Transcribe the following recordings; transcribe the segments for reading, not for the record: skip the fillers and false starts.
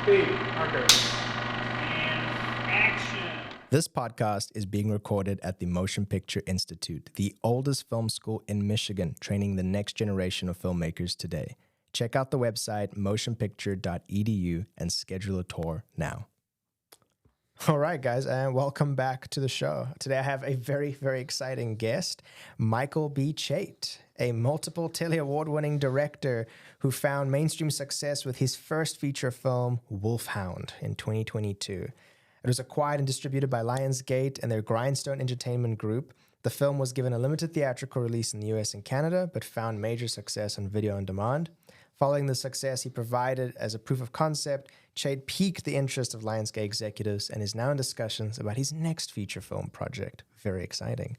Speed. Okay. And action. This podcast is being recorded at the Motion Picture Institute, the oldest film school in Michigan, training the next generation of filmmakers today. Check out the website motionpicture.edu and schedule a tour now. All right, guys, and welcome back to the show. Today I have a very, very exciting guest, Michael B. Chait, a multiple Telly Award-winning director who found mainstream success with his first feature film, Wolf Hound, in 2022. It was acquired and distributed by Lionsgate and their Grindstone Entertainment Group. The film was given a limited theatrical release in the US and Canada, but found major success on video on demand. Following the success he provided as a proof of concept, Chait piqued the interest of Lionsgate executives and is now in discussions about his next feature film project. Very exciting.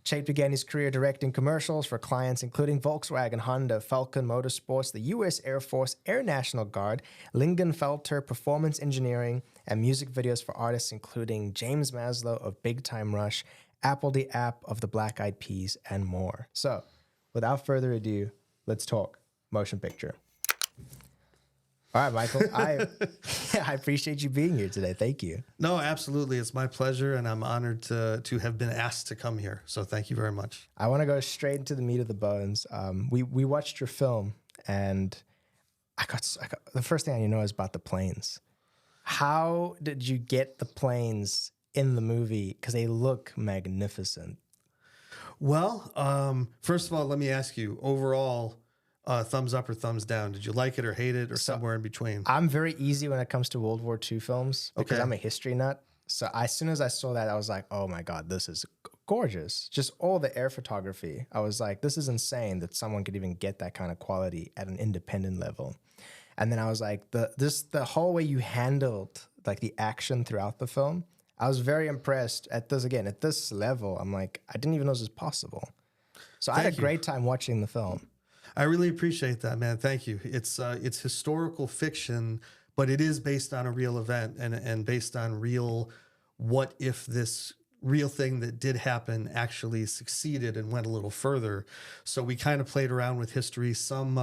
Chait began his career directing commercials for clients including Volkswagen, Honda, Falcon Motorsports, the U.S. Air Force, Air National Guard, Lingenfelter Performance Engineering, and music videos for artists including James Maslow of Big Time Rush, Apple the App of the Black Eyed Peas, and more. So, without further ado, let's talk motion picture. All right, Michael, I appreciate you being here today. Thank you. No, absolutely. It's my pleasure, and I'm honored to have been asked to come here. So thank you very much. I want to go straight into the meat of the bones. We watched your film, and I got the first thing I know is about the planes. How did you get the planes in the movie? Because they look magnificent. Well, first of all, let me ask you, overall, thumbs up or thumbs down? Did you like it or hate it or somewhere in between? I'm very easy when it comes to World War II films because I'm a history nut. So as soon as I saw that, I was like, oh my God, this is gorgeous. Just all the air photography. I was like, this is insane that someone could even get that kind of quality at an independent level. And then I was like, the whole way you handled like the action throughout the film, I was very impressed at this level. I'm like, I didn't even know this was possible. So I had a great time watching the film. I really appreciate that, man. Thank you. It's historical fiction, but it is based on a real event and based on real, what if this real thing that did happen actually succeeded and went a little further. So we kind of played around with history. Some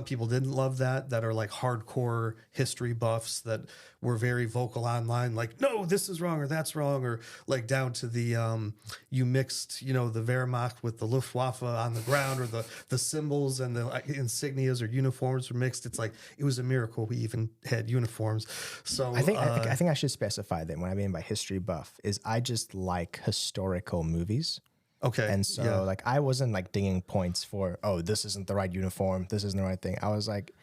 people didn't love that are like hardcore history buffs that were very vocal online, like, no, this is wrong or that's wrong, or like down to the, you mixed, the Wehrmacht with the Luftwaffe on the ground, or the symbols and the insignias or uniforms were mixed. It's like, it was a miracle we even had uniforms. So I think I should specify that what I mean by history buff is I just like historical movies. Okay. And so like I wasn't like dinging points for, oh, this isn't the right uniform, this isn't the right thing. I was like,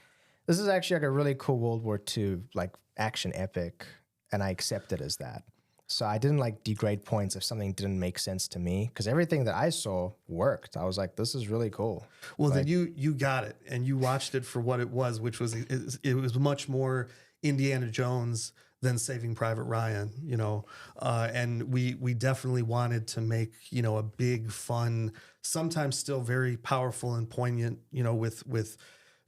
this is actually like a really cool World War II like action epic, and I accept it as that. So I didn't like degrade points if something didn't make sense to me, because everything that I saw worked. I was like, this is really cool. Well, then you got it, and you watched it for what it was, which was it was much more Indiana Jones than Saving Private Ryan, and we definitely wanted to make, a big, fun, sometimes still very powerful and poignant, with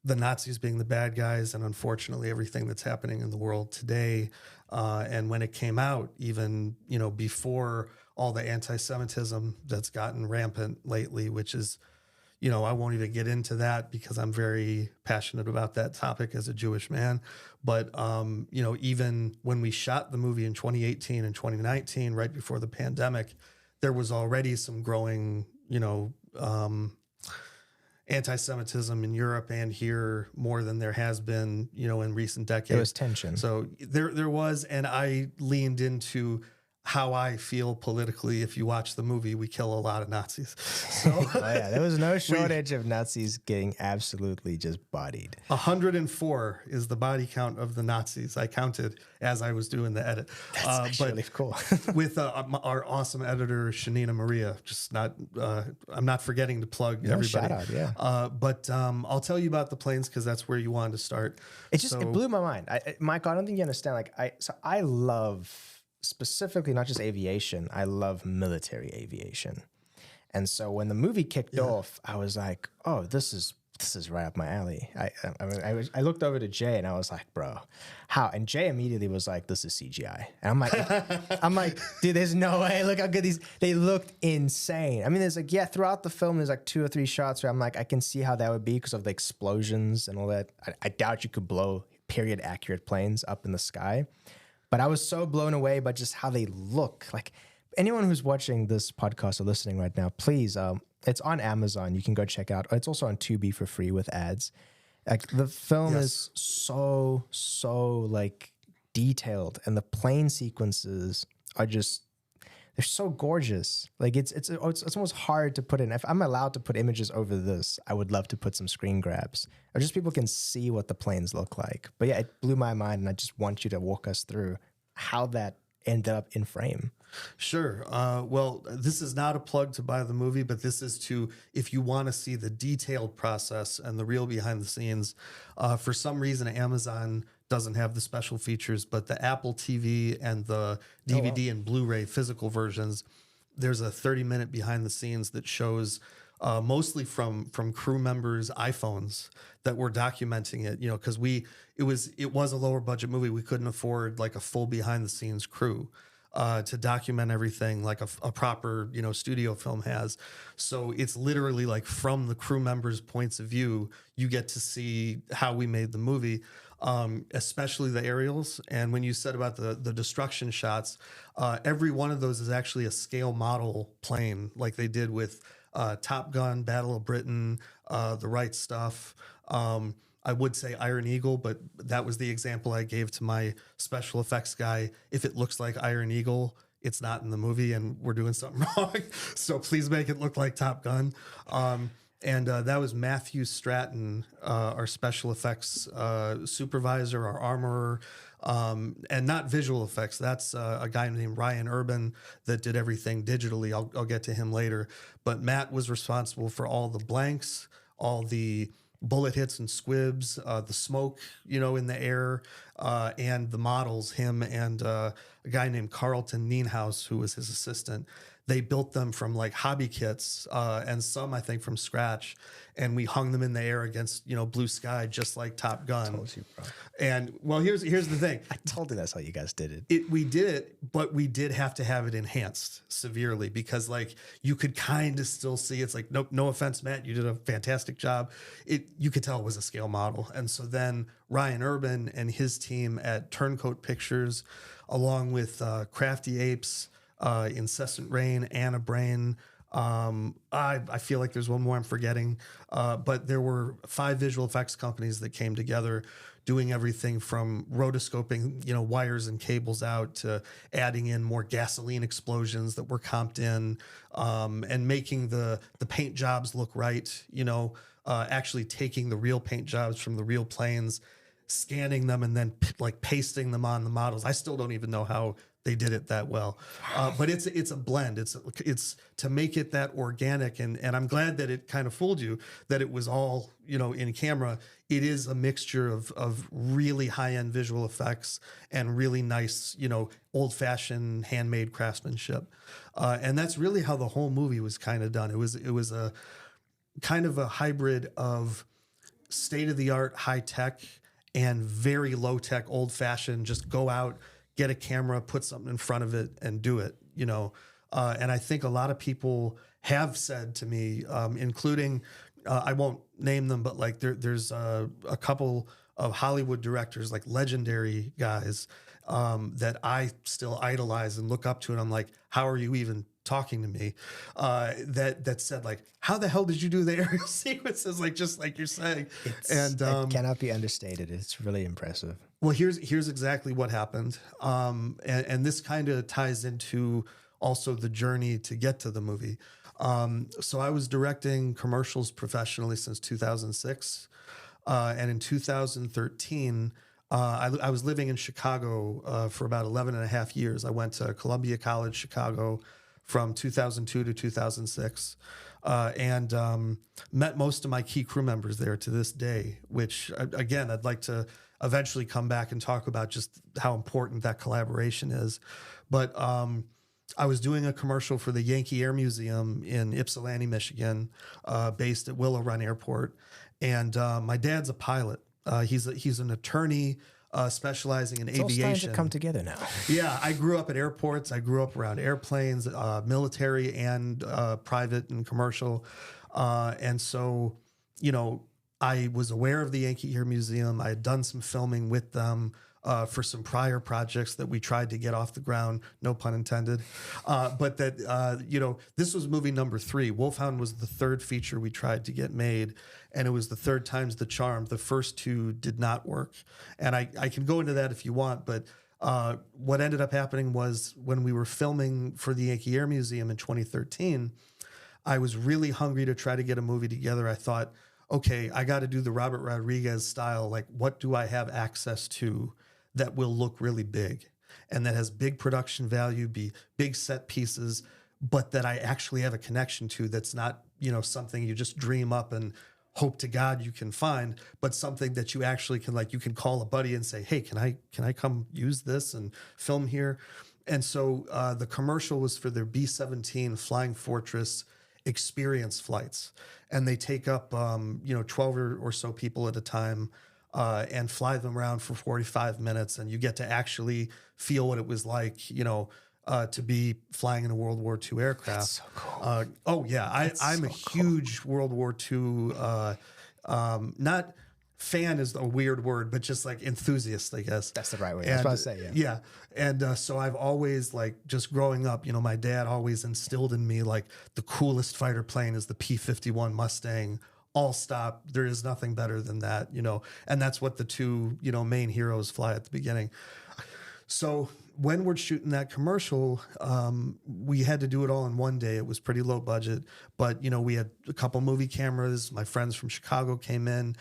the Nazis being the bad guys and unfortunately everything that's happening in the world today. And when it came out, even, before all the anti-Semitism that's gotten rampant lately, which is, I won't even get into that because I'm very passionate about that topic as a Jewish man. But, even when we shot the movie in 2018 and 2019, right before the pandemic, there was already some growing, anti-Semitism in Europe and here more than there has been, in recent decades. There was tension. So there was, and I leaned into how I feel politically. If you watch the movie, we kill a lot of Nazis. So there was no shortage of Nazis getting absolutely just bodied. 104 is the body count of the Nazis. I counted as I was doing the edit. That's actually really cool. With our awesome editor, Shanina Maria, I'm not forgetting to plug everybody. Shout out, yeah. But I'll tell you about the planes because that's where you wanted to start. It blew my mind. Michael, I don't think you understand. I love, specifically not just aviation, I love military aviation. And so when the movie kicked off, I was like, oh, this is right up my alley. I looked over to Jay and I was like, bro, how? And Jay immediately was like, this is CGI. And I'm like, dude, there's no way. Look how good they looked insane. I mean, there's like, throughout the film, there's like 2 or 3 shots where I'm like, I can see how that would be because of the explosions and all that. I doubt you could blow period accurate planes up in the sky. But I was so blown away by just how they look. Like anyone who's watching this podcast or listening right now, please, it's on Amazon. You can go check out. It's also on Tubi for free with ads. Like the film is so like detailed, and the plane sequences are just, they're so gorgeous. Like it's almost hard to put in. If I'm allowed to put images over this, I would love to put some screen grabs, or just people can see what the planes look like. But yeah, it blew my mind, and I just want you to walk us through how that ended up in frame. Sure. Well, this is not a plug to buy the movie, but this is to, if you want to see the detailed process and the real behind the scenes. For some reason, Amazon doesn't have the special features, but the Apple TV and the DVD and Blu-ray physical versions, there's a 30-minute behind the scenes that shows mostly from crew members' iPhones that were documenting it, you know, because it was a lower budget movie. We couldn't afford like a full behind the scenes crew to document everything like a proper, you know, studio film has. So it's literally like from the crew members' points of view, you get to see how we made the movie. Especially the aerials. And when you said about the destruction shots, every one of those is actually a scale model plane, like they did with Top Gun, Battle of Britain, The Right Stuff. I would say Iron Eagle, but that was the example I gave to my special effects guy. If it looks like Iron Eagle, it's not in the movie, and we're doing something wrong. So please make it look like Top Gun. And that was Matthew Stratton, our special effects supervisor, our armorer, and not visual effects. That's a guy named Ryan Urban that did everything digitally. I'll get to him later. But Matt was responsible for all the blanks, all the bullet hits and squibs, the smoke, you know, in the air, and the models, him and a guy named Carlton Nienhaus, who was his assistant. They built them from like hobby kits, and some I think from scratch, and we hung them in the air against, you know, blue sky, just like Top Gun. Told you, bro. And well, here's the thing. I told you that's how you guys did it. We did it, but we did have to have it enhanced severely because like you could kind of still see. It's like no offense, Matt, you did a fantastic job. You could tell it was a scale model, and so then Ryan Urban and his team at Turncoat Pictures, along with Crafty Apes, Incessant Rain, Anna Brain. I feel like there's one more I'm forgetting, but there were 5 visual effects companies that came together doing everything from rotoscoping, you know, wires and cables out to adding in more gasoline explosions that were comped in, and making the paint jobs look right, you know, actually taking the real paint jobs from the real planes, scanning them, and then like pasting them on the models. I still don't even know how they did it that well, but it's a blend. It's to make it that organic, and I'm glad that it kind of fooled you that it was all, you know, in camera. It is a mixture of really high end visual effects and really nice, you know, old fashioned handmade craftsmanship, and that's really how the whole movie was kind of done. It was a kind of a hybrid of state of the art high tech and very low tech old fashioned. Just go out, get a camera, put something in front of it, and do it, you know. And I think a lot of people have said to me, including, I won't name them, but like there's a couple of Hollywood directors, like legendary guys, that I still idolize and look up to. And I'm like, how are you even talking to me? That said, like, how the hell did you do the aerial sequences? Like, just like you're saying. It cannot be understated. It's really impressive. Well, here's exactly what happened. And this kind of ties into also the journey to get to the movie. So I was directing commercials professionally since 2006. And in 2013, I was living in Chicago for about 11 and a half years. I went to Columbia College, Chicago from 2002 to 2006. And met most of my key crew members there to this day, which, again, I'd like to eventually come back and talk about just how important that collaboration is. But I was doing a commercial for the Yankee Air Museum in Ypsilanti, Michigan, based at Willow Run Airport. And my dad's a pilot. He's an attorney specializing in aviation. It's all starting to come together now. Yeah, I grew up at airports. I grew up around airplanes, military and private and commercial. And so, you know, I was aware of the Yankee Air Museum. I had done some filming with them for some prior projects that we tried to get off the ground, no pun intended. But that, this was movie number 3. Wolf Hound was the 3rd feature we tried to get made, and it was the 3rd time's the charm. The first 2 did not work. And I can go into that if you want, but what ended up happening was when we were filming for the Yankee Air Museum in 2013, I was really hungry to try to get a movie together. I thought, okay, I got to do the Robert Rodriguez style. Like, what do I have access to that will look really big and that has big production value, be big set pieces, but that I actually have a connection to, that's not, something you just dream up and hope to God you can find, but something that you actually can, like, you can call a buddy and say, hey, can I come use this and film here? And so the commercial was for their B-17 Flying Fortress experience flights. And they take up, 12 or so people at a time and fly them around for 45 minutes. And you get to actually feel what it was like, to be flying in a World War II aircraft. That's so cool. I'm a huge World War II, not fan is a weird word, but just like enthusiast, I guess. That's the right way. That's what I say. Yeah. Yeah. And so I've always, like, just growing up, my dad always instilled in me, like, the coolest fighter plane is the P-51 Mustang. All stop. There is nothing better than that, and that's what the 2, main heroes fly at the beginning. So when we're shooting that commercial, we had to do it all in one day. It was pretty low budget, but, we had a couple movie cameras. My friends from Chicago came in,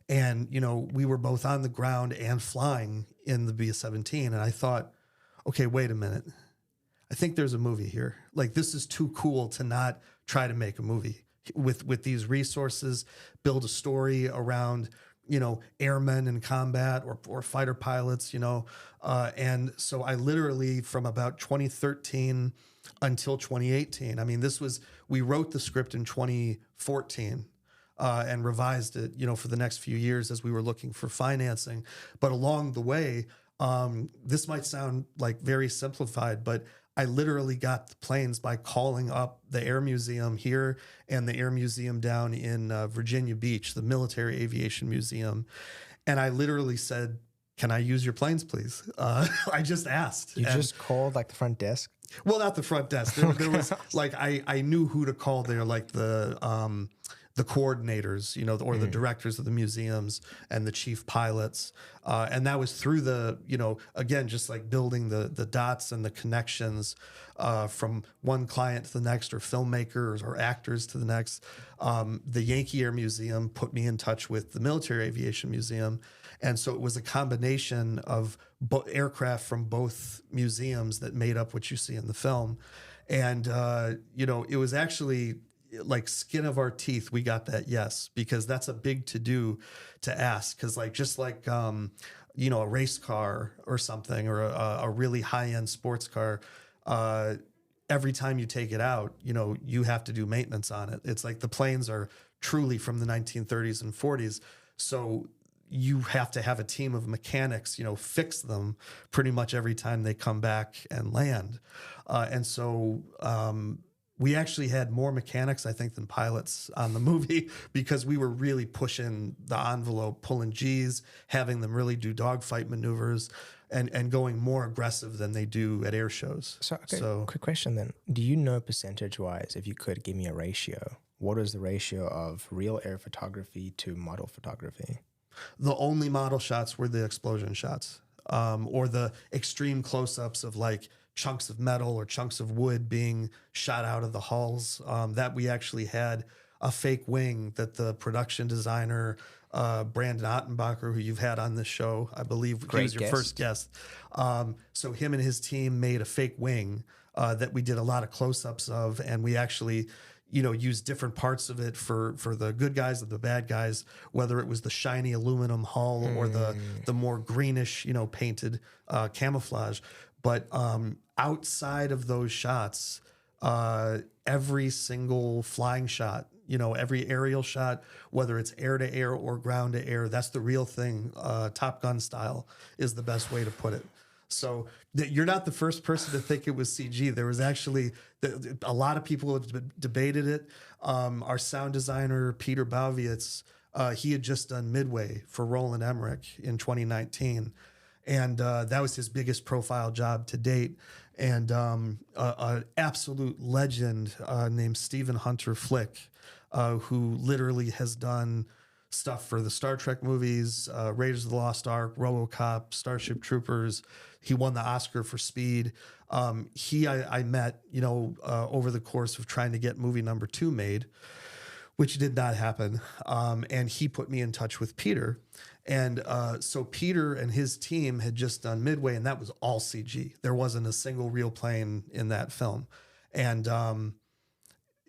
and, we were both on the ground and flying in the B-17. And I thought, okay, wait a minute. I think there's a movie here. Like, this is too cool to not try to make a movie with these resources, build a story around, airmen in combat or fighter pilots, and so I literally, from about 2013 until 2018, I mean, we wrote the script in 2014 and revised it, for the next few years as we were looking for financing. But along the way, this might sound like very simplified, but I literally got the planes by calling up the Air Museum here and the Air Museum down in Virginia Beach, the Military Aviation Museum. And I literally said, can I use your planes, please? I just asked. You just called, like, the front desk? Well, not the front desk. There was, like, I knew who to call there, like the coordinators, or the directors of the museums and the chief pilots. And that was through the, again, just like building the dots and the connections from one client to the next, or filmmakers or actors to the next. The Yankee Air Museum put me in touch with the Military Aviation Museum. And so it was a combination of aircraft from both museums that made up what you see in the film. And, it was actually, like, skin of our teeth, we got that yes, because that's a big to-do to ask. Because, like, just like, a race car or something, or a really high-end sports car, every time you take it out, you have to do maintenance on it. It's like the planes are truly from the 1930s and 40s. So you have to have a team of mechanics, fix them pretty much every time they come back and land. And so we actually had more mechanics, I think, than pilots on the movie, because we were really pushing the envelope, pulling G's, having them really do dogfight maneuvers, and going more aggressive than they do at air shows. So quick question then. Do you know, percentage-wise, if you could give me a ratio, what is the ratio of real air photography to model photography? The only model shots were the explosion shots, or the extreme close-ups of, like, chunks of metal or chunks of wood being shot out of the hulls. That we actually had a fake wing that the production designer, Brandon Ottenbacher, who you've had on this show, I believe he was your first guest. So him and his team made a fake wing that we did a lot of close-ups of, and we actually, used different parts of it for the good guys and the bad guys, whether it was the shiny aluminum hull or the more greenish, painted camouflage. But outside of those shots, every single flying shot, every aerial shot, whether it's air to air or ground to air, that's the real thing. Top Gun style is the best way to put it. So you're not the first person to think it was CG. There was actually a lot of people have debated it. Our sound designer, Peter Bauvietz, He had just done Midway for Roland Emmerich in 2019. And that was his biggest profile job to date. And an absolute legend named Stephen Hunter Flick, who literally has done stuff for the Star Trek movies, Raiders of the Lost Ark, RoboCop, Starship Troopers. He won the Oscar for Speed. I met, over the course of trying to get movie number 2 made, which did not happen. And he put me in touch with Peter. And so Peter and his team had just done Midway, and that was all CG. There wasn't a single real plane in that film. And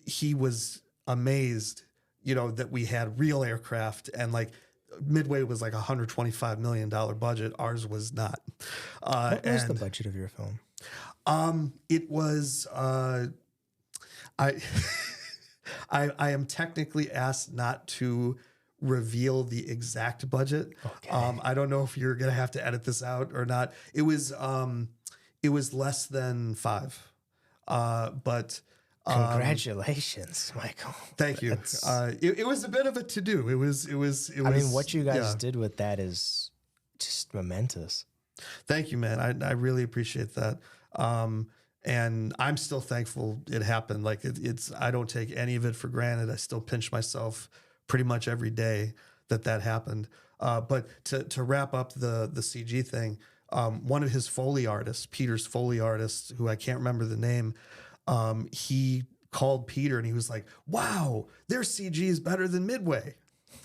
he was amazed, that we had real aircraft, and like Midway was like $125 million budget. Ours was not. What was the budget of your film? It was, I am technically asked not to reveal the exact budget. Okay. I don't know if you're going to have to edit this out or not. It was less than 5. But congratulations, Michael. Thank you. It was a bit of a to-do. It was. I mean, what you guys did with that is just momentous. Thank you, man. I really appreciate that. And I'm still thankful it happened. Like it's, I don't take any of it for granted. I still pinch myself pretty much every day that happened. But to wrap up the CG thing, one of his Foley artists, Peter's Foley artist, who I can't remember the name, he called Peter and he was like, "Wow, their CG is better than Midway.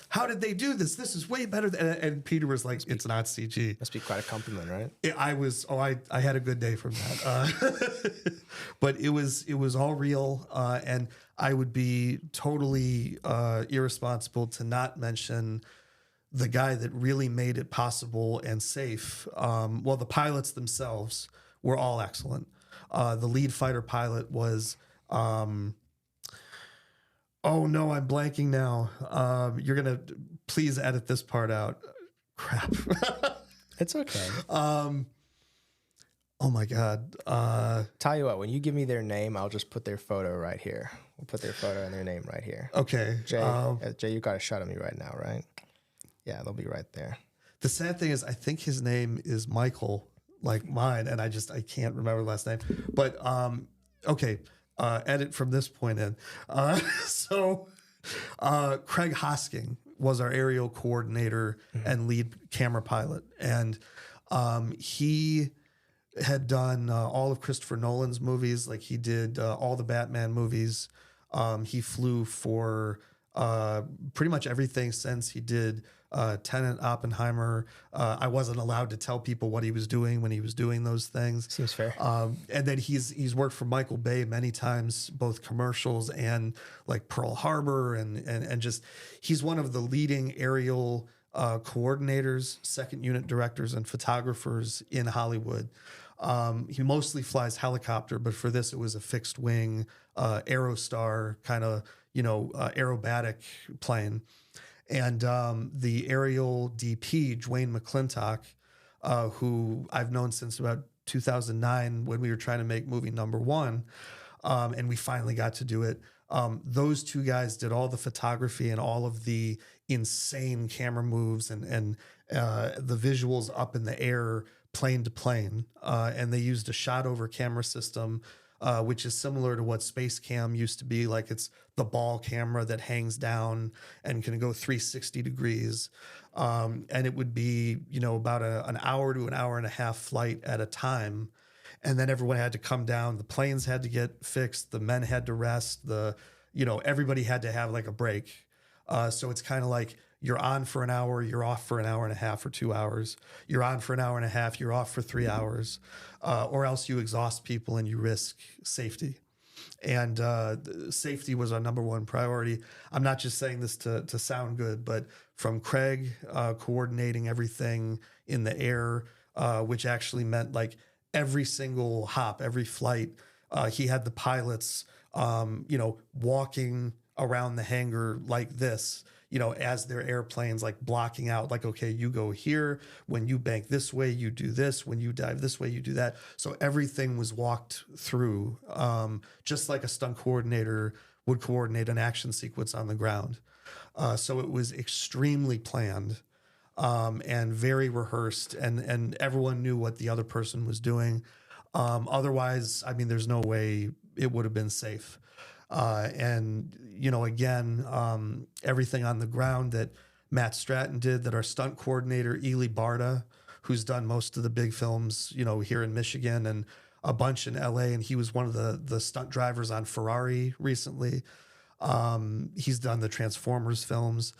How did they do this? This is way better." And Peter was like, "It's not CG." Must be quite a compliment, right? I had a good day from that. But it was all real. And I would be totally irresponsible to not mention the guy that really made it possible and safe. Well, the pilots themselves were all excellent. The lead fighter pilot was, oh no, I'm blanking now. You're going to please edit this part out. Crap. It's okay. Oh my God. Tell you what, when you give me their name, I'll just put their photo right here. We'll put their photo and their name right here. Okay. Jay, you got a shot of me right now, right? Yeah, they'll be right there. The sad thing is, I think his name is Michael, like mine, and I can't remember the last name. But okay, edit from this point in. So Craig Hosking was our aerial coordinator and lead camera pilot, and he had done all of Christopher Nolan's movies. Like he did all the Batman movies. He flew for pretty much everything since he did Tenet, Oppenheimer. I wasn't allowed to tell people what he was doing when he was doing those things. Seems fair. And then he's worked for Michael Bay many times, both commercials and like Pearl Harbor, and just he's one of the leading aerial coordinators, second unit directors, and photographers in Hollywood. He mostly flies helicopter, but for this it was a fixed wing Aerostar kind of aerobatic plane. And the aerial DP, Dwayne McClintock, who I've known since about 2009 when we were trying to make movie number 1, and we finally got to do it. Those two guys did all the photography and all of the insane camera moves and the visuals up in the air, plane to plane. And they used a shot over camera system, which is similar to what Space Cam used to be. Like it's the ball camera that hangs down and can go 360 degrees. And it would be, about an hour to an hour and a half flight at a time. And then everyone had to come down. The planes had to get fixed. The men had to rest. Everybody had to have like a break. So it's kind of like you're on for an hour, you're off for an hour and a half or 2 hours. You're on for an hour and a half, you're off for 3 hours. Or else you exhaust people and you risk safety. And safety was our number one priority. I'm not just saying this to sound good, but from Craig coordinating everything in the air, which actually meant like every single hop, every flight, he had the pilots, walking around the hangar like this, as their airplanes like blocking out, like, okay, you go here. When you bank this way, you do this. When you dive this way, you do that. So everything was walked through, just like a stunt coordinator would coordinate an action sequence on the ground. So it was extremely planned, and very rehearsed, and everyone knew what the other person was doing. Otherwise, I mean, there's no way it would have been safe. And, you know, again, everything on the ground that Matt Stratton did, that our stunt coordinator, Ely Barta, who's done most of the big films, you know, here in Michigan and a bunch in LA. And he was one of the stunt drivers on Ferrari recently. He's done the Transformers films.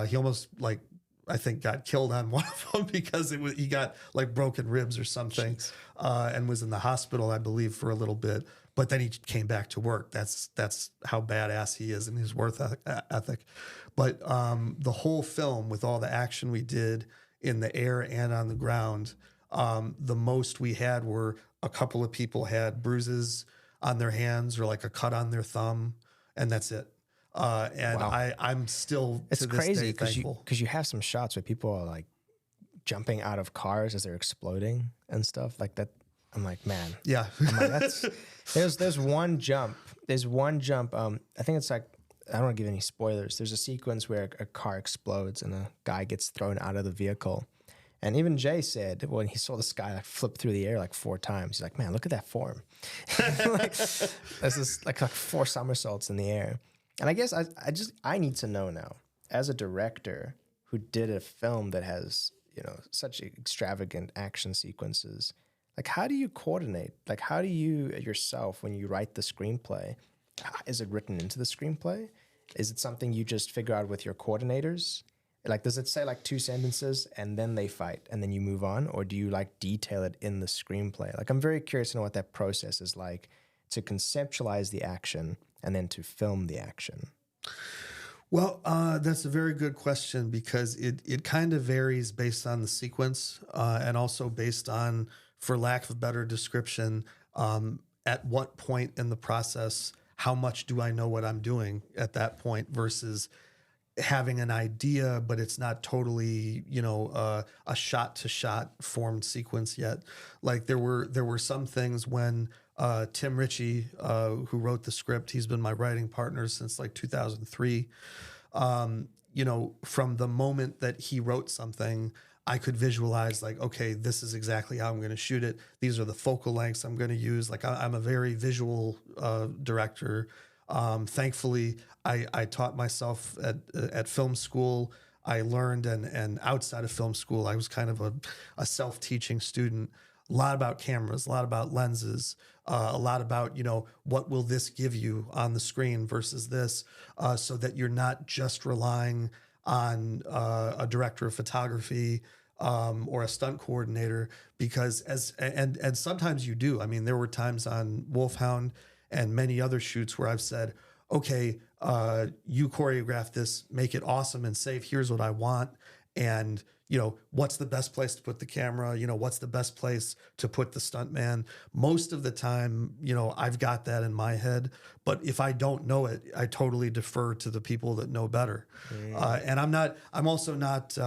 He almost like, I think got killed on one of them because he got like broken ribs or something, and was in the hospital, I believe, for a little bit. But then he came back to work. That's how badass he is and his work ethic. But the whole film, with all the action we did in the air and on the ground, the most we had were a couple of people had bruises on their hands or like a cut on their thumb, and that's it. And Wow. I'm still It's to this crazy day thankful. because you have some shots where people are like jumping out of cars as they're exploding and stuff like that. I'm like, man, Yeah. I'm like, there's one jump. There's one jump. I think it's like, I don't want to give any spoilers. There's a sequence where a car explodes and a guy gets thrown out of the vehicle. And even Jay said when he saw this guy like flip through the air like 4 times, he's like, man, look at that form. Like, there's this like 4 somersaults in the air. And I guess I need to know now, as a director who did a film that has, you know, such extravagant action sequences, like how do you coordinate? Like how do you yourself, when you write the screenplay, is it written into the screenplay? Is it something you just figure out with your coordinators? Like, does it say like 2 sentences and then they fight and then you move on? Or do you like detail it in the screenplay? Like, I'm very curious to know what that process is like to conceptualize the action and then to film the action. Well, that's a very good question because it kind of varies based on the sequence, and also based on, for lack of a better description, at what point in the process, how much do I know what I'm doing at that point versus having an idea, but it's not totally, you know, a shot to shot formed sequence yet. Like there were some things when Tim Ritchie, who wrote the script, he's been my writing partner since like 2003. You know, from the moment that he wrote something, I could visualize like, okay, this is exactly how I'm going to shoot it. These are the focal lengths I'm going to use. Like I'm a very visual director. Thankfully, I taught myself at film school. I learned, and outside of film school, I was kind of a self-teaching student. A lot about cameras, a lot about lenses, a lot about, you know, what will this give you on the screen versus this, so that you're not just relying on a director of photography or a stunt coordinator, because and sometimes you do. I mean, there were times on Wolf Hound and many other shoots where I've said, okay, you choreograph this, make it awesome and safe. Here's what I want. And, you know, what's the best place to put the camera? You know, what's the best place to put the stuntman? Most of the time, you know, I've got that in my head. But if I don't know it, I totally defer to the people that know better. And I'm also not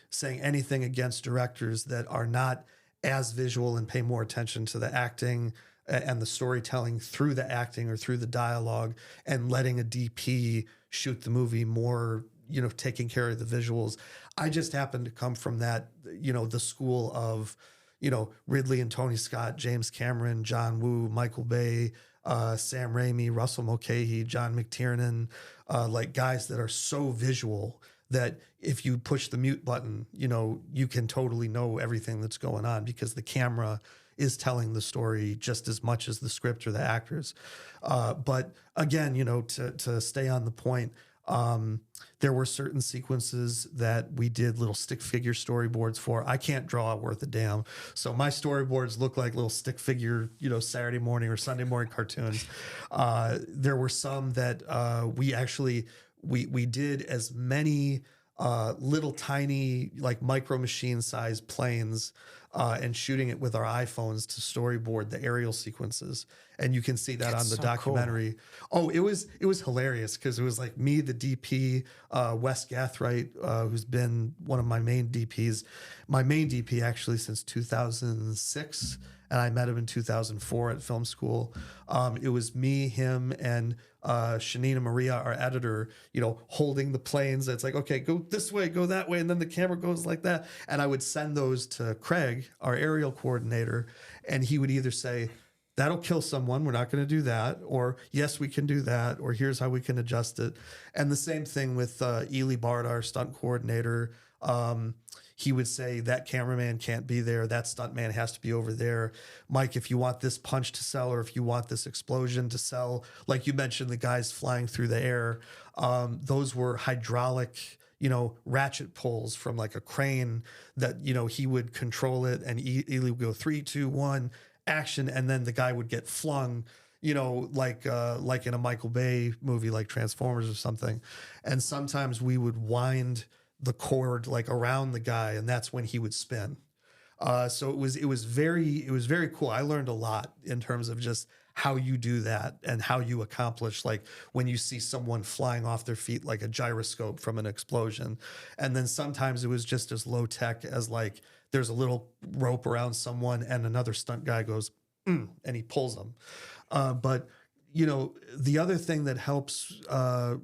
saying anything against directors that are not as visual and pay more attention to the acting and the storytelling through the acting or through the dialogue, and letting a DP shoot the movie more, you know, taking care of the visuals. I just happen to come from that, you know, the school of, you know, Ridley and Tony Scott, James Cameron, John Woo, Michael Bay, Sam Raimi, Russell Mulcahy, John McTiernan, like guys that are so visual that if you push the mute button, you know, you can totally know everything that's going on because the camera is telling the story just as much as the script or the actors. But again, you know, to stay on the point, there were certain sequences that we did little stick figure storyboards for. I can't draw worth a damn. So my storyboards look like little stick figure, you know, Saturday morning or Sunday morning cartoons. There were some that we did as many little tiny like micro machine sized planes and shooting it with our iPhones to storyboard the aerial sequences. And you can see that on the documentary. Cool. Oh, it was hilarious because it was like me, the DP, Wes Gathright, who's been one of my main DPs, my main DP actually since 2006. And I met him in 2004 at film school. It was me, him, and Shanina Maria, our editor, holding the planes. It's like, okay, go this way, go that way. And then the camera goes like that. And I would send those to Craig, our aerial coordinator. And he would either say, that'll kill someone, we're not going to do that. Or, yes, we can do that. Or, here's how we can adjust it. And the same thing with Ely Bard, our stunt coordinator. He would say, that cameraman can't be there. That stuntman has to be over there. Mike, if you want this punch to sell, or if you want this explosion to sell, like you mentioned, the guys flying through the air, those were hydraulic, ratchet pulls from like a crane that, he would control it, and Ely would go 3, 2, 1, action. And then the guy would get flung, like in a Michael Bay movie, like Transformers or something. And sometimes we would wind the cord like around the guy, and that's when he would spin. So it was very cool. I learned a lot in terms of just how you do that and how you accomplish, like when you see someone flying off their feet like a gyroscope from an explosion. And then sometimes it was just as low tech as like there's a little rope around someone and another stunt guy goes, and he pulls them. But the other thing that helps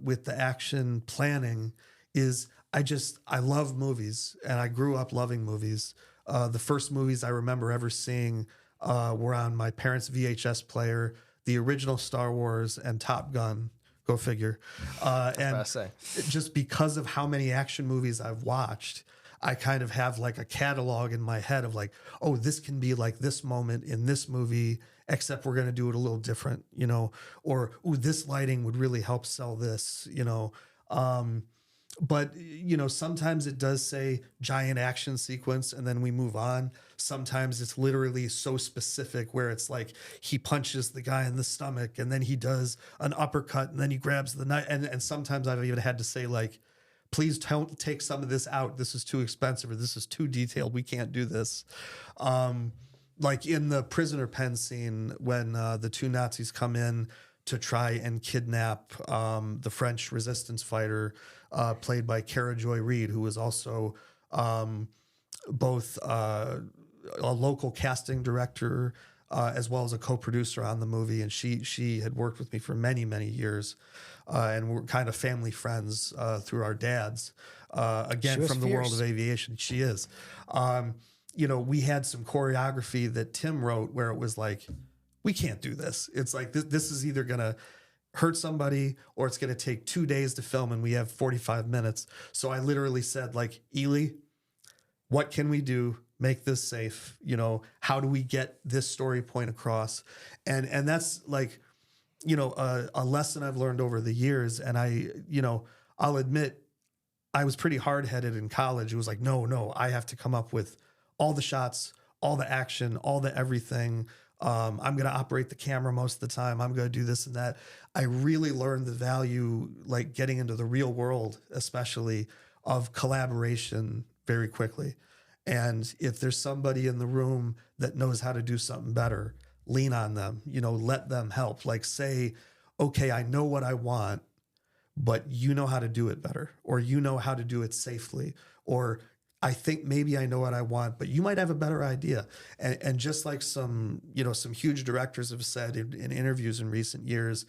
with the action planning is I love movies, and I grew up loving movies. The first movies I remember ever seeing were on my parents' VHS player, the original Star Wars and Top Gun. Go figure. And just because of how many action movies I've watched, I kind of have like a catalog in my head of like, oh, this can be like this moment in this movie, except we're going to do it a little different, or, ooh, this lighting would really help sell this, But, sometimes it does say giant action sequence and then we move on. Sometimes it's literally so specific where it's like he punches the guy in the stomach and then he does an uppercut and then he grabs the knife. And sometimes I've even had to say like, please don't take some of this out. This is too expensive, or this is too detailed. We can't do this. Like in the prisoner pen scene when the two Nazis come in to try and kidnap the French resistance fighter, played by Cara Joy Reid, who was also both a local casting director as well as a co-producer on the movie. And she had worked with me for many, many years. And we're kind of family friends through our dads. Again, from the world of aviation, she is. We had some choreography that Tim wrote where it was like, we can't do this. It's like, this is either going to hurt somebody or it's going to take 2 days to film and we have 45 minutes. So I literally said like, Ely, what can we do? Make this safe. How do we get this story point across? And that's like, a lesson I've learned over the years. And I'll admit I was pretty hard-headed in college. It was like, no, I have to come up with all the shots, all the action, all the everything. I'm going to operate the camera most of the time. I'm going to do this and that. I really learned the value, like getting into the real world, especially, of collaboration very quickly. And if there's somebody in the room that knows how to do something better, lean on them, let them help. Like say, okay, I know what I want, but you know how to do it better, or you know how to do it safely, or I think maybe I know what I want, but you might have a better idea. And just like some huge directors have said in interviews in recent years,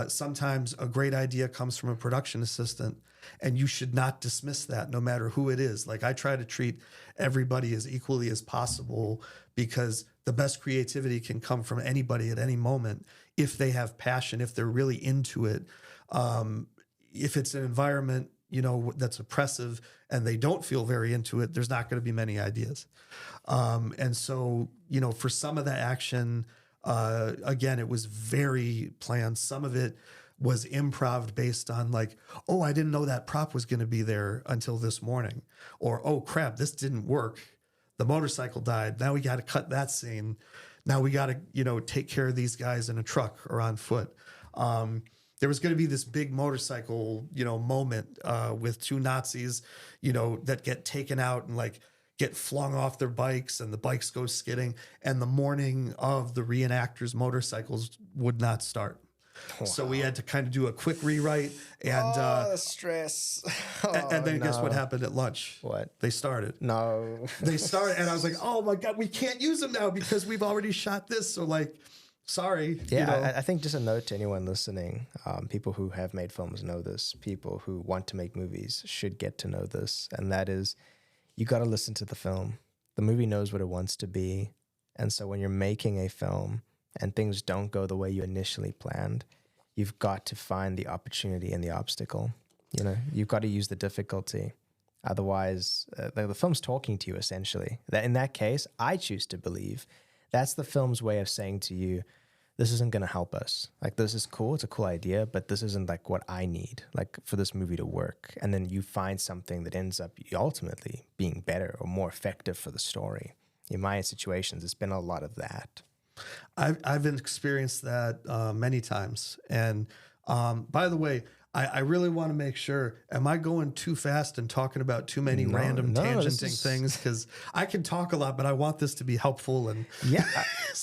sometimes a great idea comes from a production assistant, and you should not dismiss that no matter who it is. Like I try to treat everybody as equally as possible, because the best creativity can come from anybody at any moment if they have passion, if they're really into it. If it's an environment, that's oppressive and they don't feel very into it, there's not going to be many ideas. And so, for some of the action, again, it was very planned. Some of it was improv based on like, oh, I didn't know that prop was going to be there until this morning. Or, oh crap, this didn't work. The motorcycle died. Now we got to cut that scene. Now we got to, take care of these guys in a truck or on foot. There was going to be this big motorcycle, moment with two Nazis, that get taken out and like get flung off their bikes and the bikes go skidding. And the morning of, the reenactors' motorcycles would not start. Wow. So we had to kind of do a quick rewrite. And the stress. and then guess what happened at lunch? What? They started. No. They started. And I was like, oh my God, we can't use them now because we've already shot this. So like, sorry. Yeah, you know. I think just a note to anyone listening, people who have made films know this. People who want to make movies should get to know this. And that is, you got to listen to the film. The movie knows what it wants to be. And so when you're making a film and things don't go the way you initially planned, you've got to find the opportunity and the obstacle. You know, you've got to use the difficulty. Otherwise, the film's talking to you, essentially. That in that case, I choose to believe that's the film's way of saying to you, this isn't going to help us. Like, this is cool. It's a cool idea, but this isn't like what I need, like, for this movie to work. And then you find something that ends up ultimately being better or more effective for the story. In my situations, it's been a lot of that. I've experienced that many times. And by the way, I really want to make sure, am I going too fast and talking about too many random tangenting things? Because I can talk a lot, but I want this to be helpful and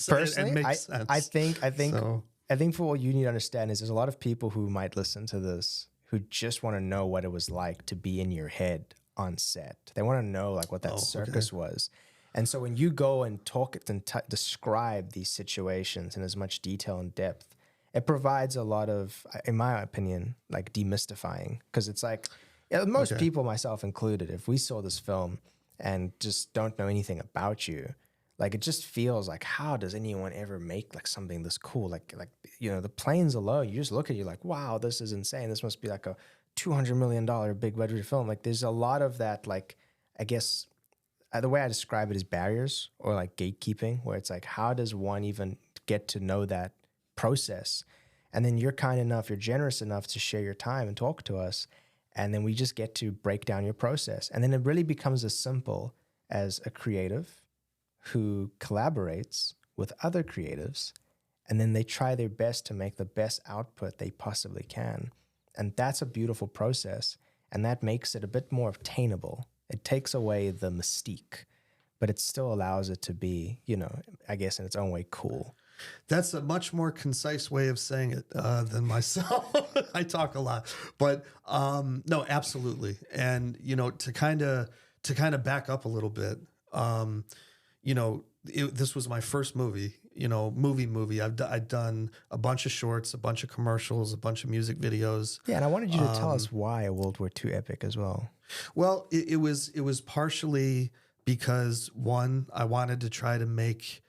personally, and make sense. I think for what you need to understand is there's a lot of people who might listen to this who just want to know what it was like to be in your head on set. They want to know like what that circus was. And so when you go and talk and describe these situations in as much detail and depth, it provides a lot of, in my opinion, like demystifying. Because it's like, most people, myself included, if we saw this film and just don't know anything about you, like it just feels like, how does anyone ever make like something this cool? Like you know, the planes alone, you just look at you like, wow, this is insane. This must be like a $200 million big budget film. Like there's a lot of that, like, I guess, the way I describe it is barriers or like gatekeeping, where it's like, how does one even get to know that process? And then you're kind enough, you're generous enough to share your time and talk to us. And then we just get to break down your process. And then it really becomes as simple as a creative who collaborates with other creatives, and then they try their best to make the best output they possibly can. And that's a beautiful process. And that makes it a bit more obtainable. It takes away the mystique, but it still allows it to be, you know, I guess in its own way, cool. That's a much more concise way of saying it than myself. I talk a lot, but no, absolutely. And, you know, to kind of back up a little bit, you know, this was my first movie, you know, movie. I'd done a bunch of shorts, a bunch of commercials, a bunch of music videos. Yeah. And I wanted you to tell us why a World War II epic as well. Well, it was partially because, one, I wanted to try to make,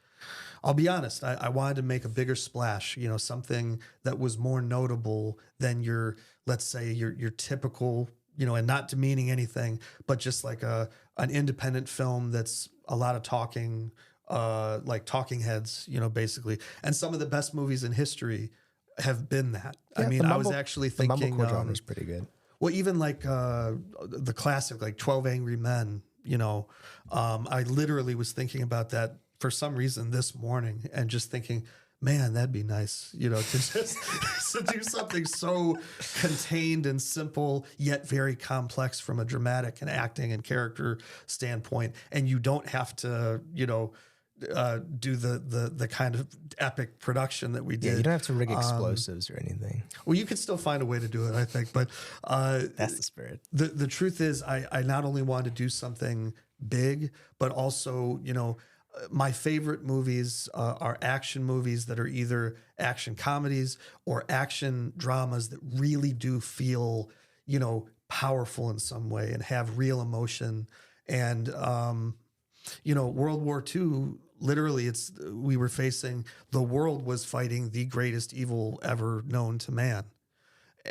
I'll be honest, I wanted to make a bigger splash, you know, something that was more notable than your, let's say, your typical, you know, and not demeaning anything, but just like an independent film that's a lot of talking, like talking heads, you know, basically. And some of the best movies in history have been that. Yeah, I mean, I was actually thinking the mumblecore genre is pretty good. Well, even like the classic, like 12 Angry Men, you know, I literally was thinking about that for some reason this morning and just thinking, man, that'd be nice, you know, to just to do something so contained and simple, yet very complex from a dramatic and acting and character standpoint. And you don't have to, you know, do the kind of epic production that we did. Yeah, you don't have to rig explosives or anything. Well, you could still find a way to do it, I think. But that's the spirit. The truth is, I not only wanted to do something big, but also, you know, my favorite movies are action movies that are either action comedies or action dramas that really do feel, you know, powerful in some way and have real emotion. And, you know, World War II, literally, we were facing, the world was fighting the greatest evil ever known to man,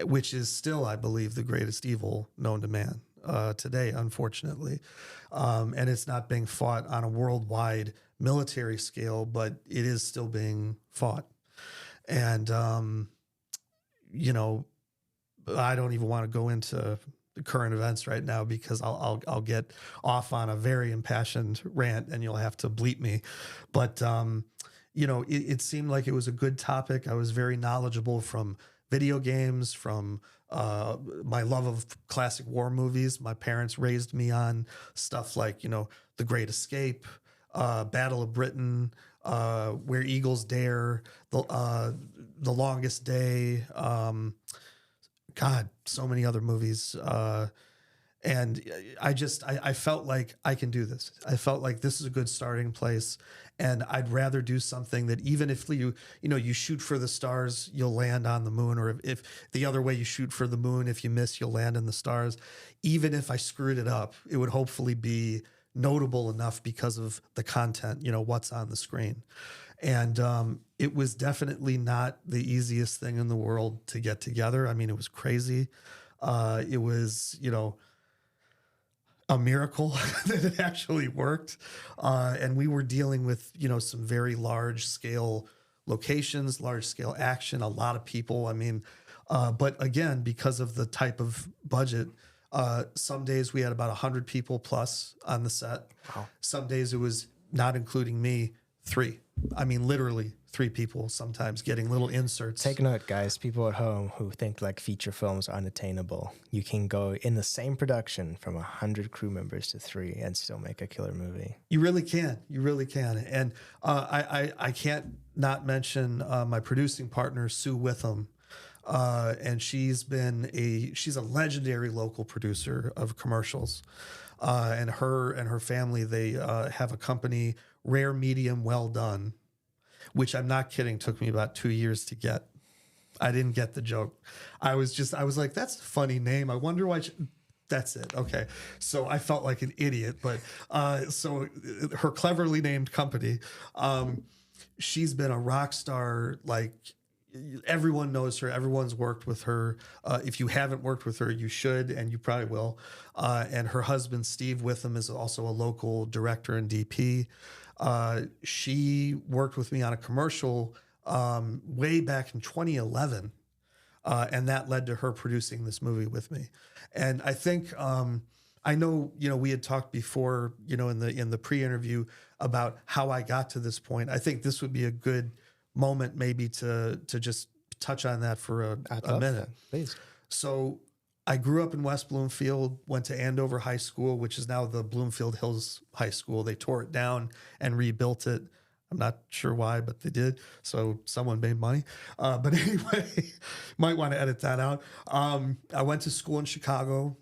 which is still, I believe, the greatest evil known to man today, unfortunately. And it's not being fought on a worldwide military scale, but it is still being fought. And, you know, I don't even want to go into the current events right now because I'll get off on a very impassioned rant and you'll have to bleep me. But, you know, it seemed like it was a good topic. I was very knowledgeable from video games, from my love of classic war movies. My parents raised me on stuff like, you know, The Great Escape, Battle of Britain, Where Eagles Dare, The Longest Day. God, so many other movies. And I felt like I can do this. I felt like this is a good starting place, and I'd rather do something that even if you shoot for the stars, you'll land on the moon, or if the other way you shoot for the moon, if you miss, you'll land in the stars. Even if I screwed it up, it would hopefully be notable enough because of the content, what's on the screen. And it was definitely not the easiest thing in the world to get together. I mean, it was crazy. It was, a miracle that it actually worked. And we were dealing with, some very large scale locations, large scale action, a lot of people. I mean, but again, because of the type of budget, some days we had about 100 people plus on the set. Wow. Some days it was, not including me, 3. I mean, literally 3 people sometimes getting little inserts. Take note, guys, people at home who think like feature films are unattainable. You can go in the same production from 100 crew members to 3 and still make a killer movie. You really can. You really can. And I can't not mention my producing partner, Sue Witham. And she's a legendary local producer of commercials. And her family, they have a company, Rare Medium Well Done, which I'm not kidding, took me about 2 years to get. I didn't get the joke. I was like, that's a funny name. I wonder why. That's it. Okay. So I felt like an idiot, but so her cleverly named company, she's been a rock star. Like, everyone knows her. Everyone's worked with her. If you haven't worked with her, you should, and you probably will. And her husband, Steve Witham, is also a local director and DP. She worked with me on a commercial way back in 2011, and that led to her producing this movie with me. And I think I know we had talked before, in the pre-interview about how I got to this point. I think this would be a good moment maybe to just touch on that for a minute. Please. So I grew up in West Bloomfield, went to Andover High School, which is now the Bloomfield Hills High School. They tore it down and rebuilt it. I'm not sure why, but they did. So someone made money. But anyway, might want to edit that out. I went to school in Chicago,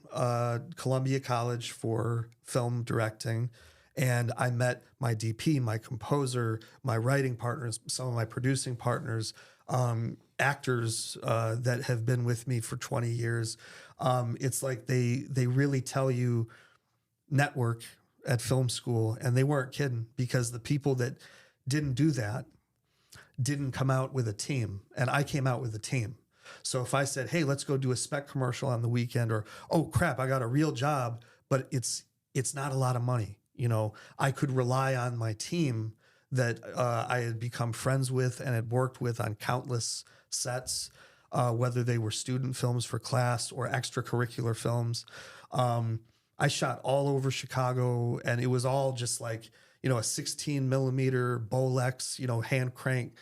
Columbia College, for film directing. And I met my DP, my composer, my writing partners, some of my producing partners, actors that have been with me for 20 years. It's like they really tell you network at film school, and they weren't kidding, because the people that didn't do that didn't come out with a team, and I came out with a team. So if I said, hey, let's go do a spec commercial on the weekend, or, oh crap, I got a real job, but it's not a lot of money. I could rely on my team that I had become friends with and had worked with on countless sets, whether they were student films for class or extracurricular films. I shot all over Chicago, and it was all just like, a 16 millimeter Bolex, hand crank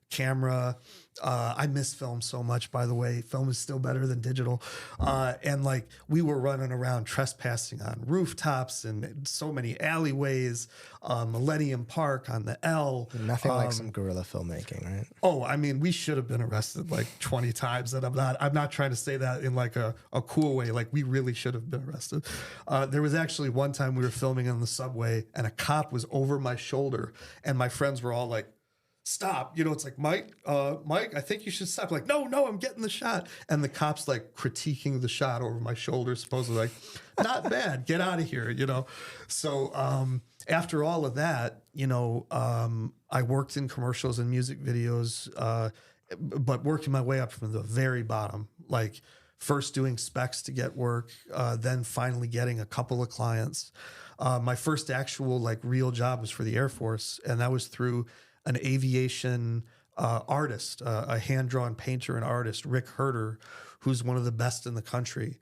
camera. I miss film so much, by the way. Film is still better than digital. And like, we were running around trespassing on rooftops and so many alleyways, Millennium Park on the L. Nothing like some guerrilla filmmaking, right? Oh, I mean, we should have been arrested like 20 times. And I'm not trying to say that in like a cool way. Like, we really should have been arrested. There was actually one time we were filming on the subway, and a cop was over my shoulder, and my friends were all like, stop. It's like, Mike, I think you should stop. Like, no, I'm getting the shot. And the cop's like critiquing the shot over my shoulder, supposedly like, not bad, get out of here, So after all of that, I worked in commercials and music videos, but working my way up from the very bottom, like first doing specs to get work, then finally getting a couple of clients. My first actual like real job was for the Air Force, and that was through an aviation artist, a hand-drawn painter and artist, Rick Herder, who's one of the best in the country.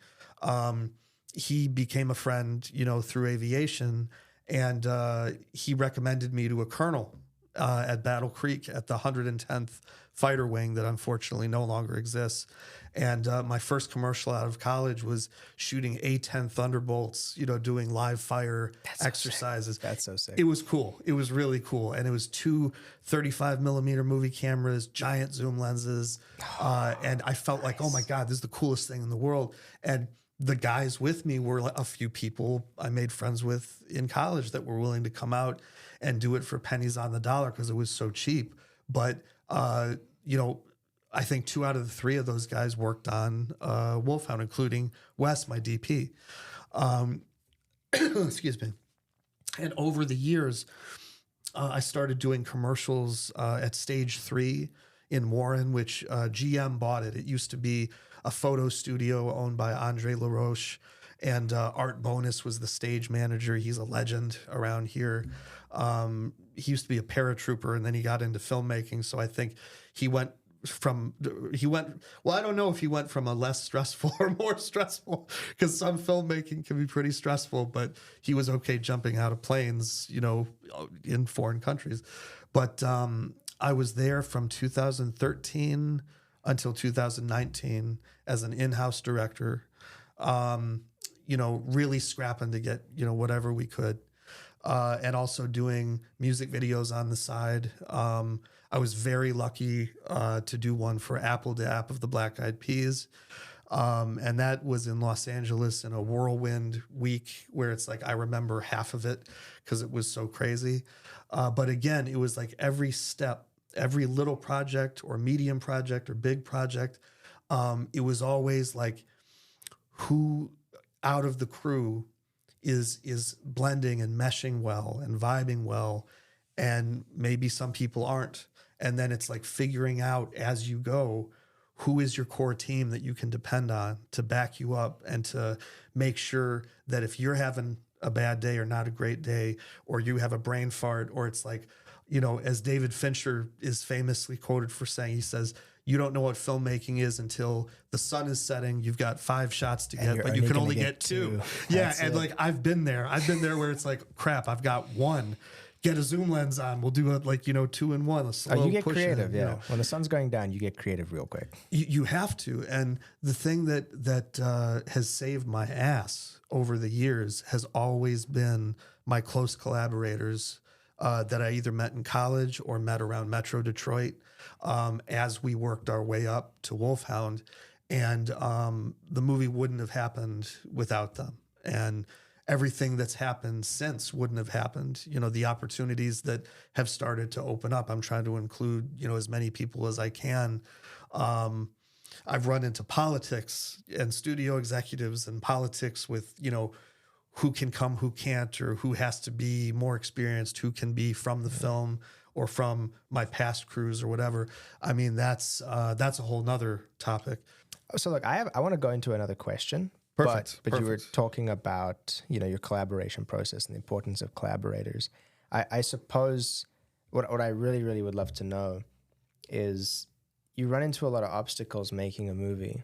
He became a friend, through aviation, and he recommended me to a colonel. at Battle Creek at the 110th Fighter Wing that unfortunately no longer exists. And my first commercial out of college was shooting A-10 Thunderbolts, doing live fire exercises. That's so sick. It was cool. It was really cool. And it was two 35 millimeter movie cameras, giant zoom lenses. And I felt like, oh my God, this is the coolest thing in the world. And the guys with me were a few people I made friends with in college that were willing to come out and do it for pennies on the dollar because it was so cheap. But, I think 2 out of the 3 of those guys worked on Wolf Hound, including Wes, my DP. Excuse me. And over the years, I started doing commercials at Stage 3 in Warren, which GM bought it. It used to be a photo studio owned by Andre LaRoche, and Art Bonus was the stage manager. He's a legend around here. He used to be a paratrooper, and then he got into filmmaking. So I think he went, I don't know if he went from a less stressful or more stressful, because some filmmaking can be pretty stressful, but he was okay jumping out of planes, in foreign countries. But I was there from 2013 until 2019 as an in-house director, really scrapping to get, whatever we could. And also doing music videos on the side. I was very lucky to do one for Apple to App of the Black Eyed Peas. And that was in Los Angeles in a whirlwind week where it's like I remember half of it because it was so crazy. But again, it was like every step, every little project or medium project or big project, it was always like who out of the crew is blending and meshing well and vibing well, and maybe some people aren't. And then it's like figuring out as you go, who is your core team that you can depend on to back you up and to make sure that if you're having a bad day or not a great day, or you have a brain fart, or it's like, as David Fincher is famously quoted for saying, he says, you don't know what filmmaking is until the sun is setting. You've got 5 shots to get, but you can only get 2. Yeah. And like, I've been there where it's like, crap, I've got 1. Get a zoom lens on. We'll do it 2 in 1. A slow you get push creative, in, yeah. When the sun's going down, you get creative real quick. You have to. And the thing that has saved my ass over the years has always been my close collaborators that I either met in college or met around Metro Detroit as we worked our way up to Wolf Hound. And the movie wouldn't have happened without them. And everything that's happened since wouldn't have happened. The opportunities that have started to open up, I'm trying to include, as many people as I can. I've run into politics and studio executives and politics with, who can come, who can't, or who has to be more experienced, who can be from the film or from my past crews or whatever. I mean, that's a whole nother topic. So look, I want to go into another question. Perfect. But you were talking about, your collaboration process and the importance of collaborators. I suppose what I really, really would love to know is you run into a lot of obstacles making a movie.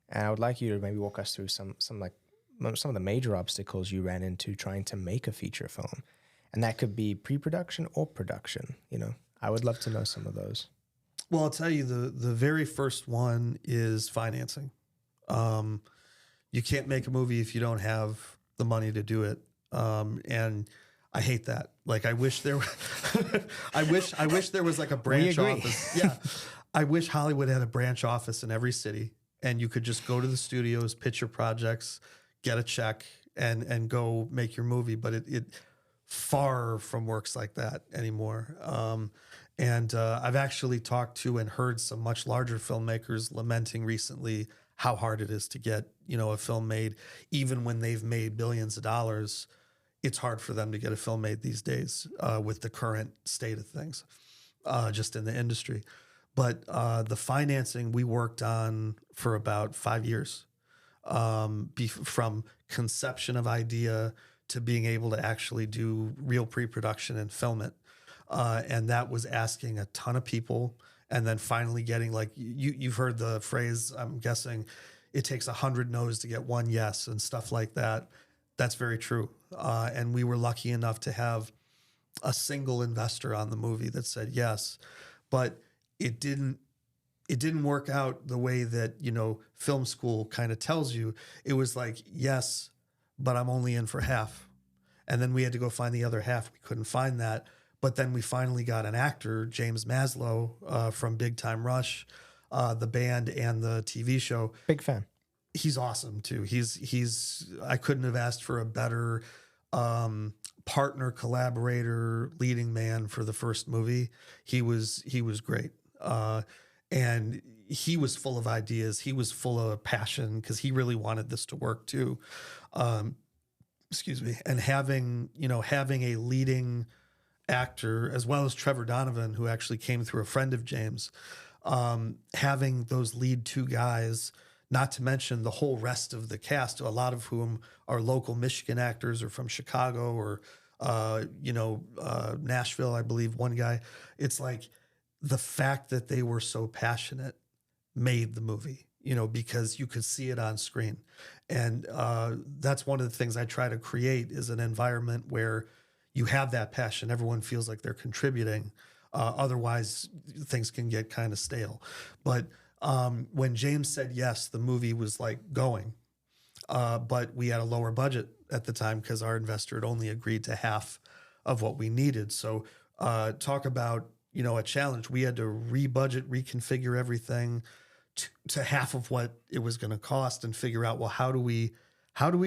And I would like you to maybe walk us through some of the major obstacles you ran into trying to make a feature film. And that could be pre-production or production. I would love to know some of those. Well, I'll tell you, the very first one is financing. You can't make a movie if you don't have the money to do it. And I hate that. Like, I wish there I wish there was like a branch office. Yeah. I wish Hollywood had a branch office in every city, and you could just go to the studios, pitch your projects, get a check, and go make your movie. But it far from works like that anymore. And I've actually talked to and heard some much larger filmmakers lamenting recently how hard it is to get, a film made. Even when they've made billions of dollars, it's hard for them to get a film made these days with the current state of things, just in the industry. But the financing we worked on for about 5 years, from conception of idea to being able to actually do real pre-production and film it. And that was asking a ton of people. And then finally getting, like, you've heard the phrase, I'm guessing, it takes 100 no's to get 1 yes and stuff like that. That's very true. And we were lucky enough to have a single investor on the movie that said yes, but it didn't work out the way that, you know, film school kind of tells you. It was like, yes, but I'm only in for half. And then we had to go find the other half. We couldn't find that. But then we finally got an actor, James Maslow, from Big Time Rush, the band and the TV show. Big fan. He's awesome too. I couldn't have asked for a better partner, collaborator, leading man for the first movie. He was great. And he was full of ideas. He was full of passion because he really wanted this to work too. Excuse me. And having a leading actor as well as Trevor Donovan, who actually came through a friend of James, having those lead two guys, not to mention the whole rest of the cast, a lot of whom are local Michigan actors or from Chicago or, Nashville, I believe one guy. It's like the fact that they were so passionate made the movie, you know, because you could see it on screen. And that's one of the things I try to create is an environment where you have that passion. Everyone feels like they're contributing. Otherwise, things can get kind of stale. But when James said yes, the movie was like going. But we had a lower budget at the time because our investor had only agreed to half of what we needed. So talk about, you know, a challenge. We had to re-budget, reconfigure everything to half of what it was going to cost and figure out, well, how do we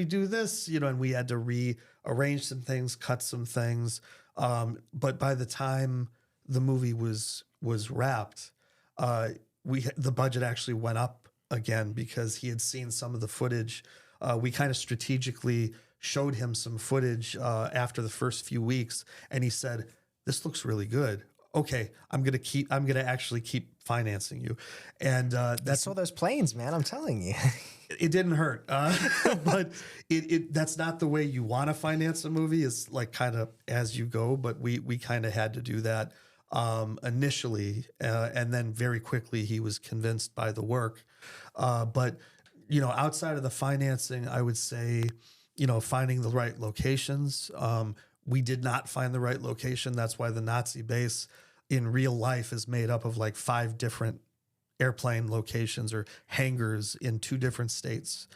do this? You know, and we had to rearrange some things, cut some things. But by the time the movie was wrapped, the budget actually went up again because he had seen some of the footage. We kind of strategically showed him some footage after the first few weeks, and he said, "This looks really good. Okay, I'm gonna actually keep financing you." And That's saw those planes, man. I'm telling you. It didn't hurt, but that's not the way you want to finance a movie. Is like kind of as you go. But we kind of had to do that initially, and then very quickly he was convinced by the work. But you know, outside of the financing, I would say, you know, finding the right locations. We did not find the right location. That's why the Nazi base in real life is made up of like 5 different airplane locations or hangars in 2 different states.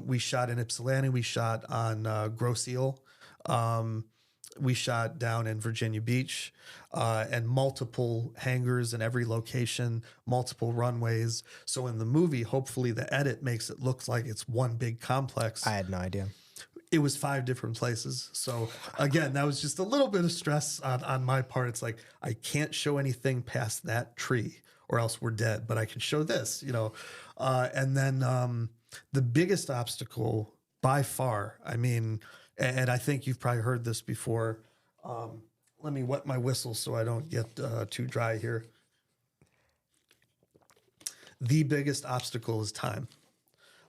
We shot in Ypsilanti. We shot on Grosse Ile. We shot down in Virginia Beach, and multiple hangars in every location, multiple runways. So in the movie, hopefully the edit makes it look like it's one big complex. I had no idea. It was 5 different places. So again, that was just a little bit of stress on my part. It's like, I can't show anything past that tree or else we're dead, but I can show this, you know? And then the biggest obstacle by far, I mean, and I think you've probably heard this before. Let me wet my whistle so I don't get too dry here. The biggest obstacle is time.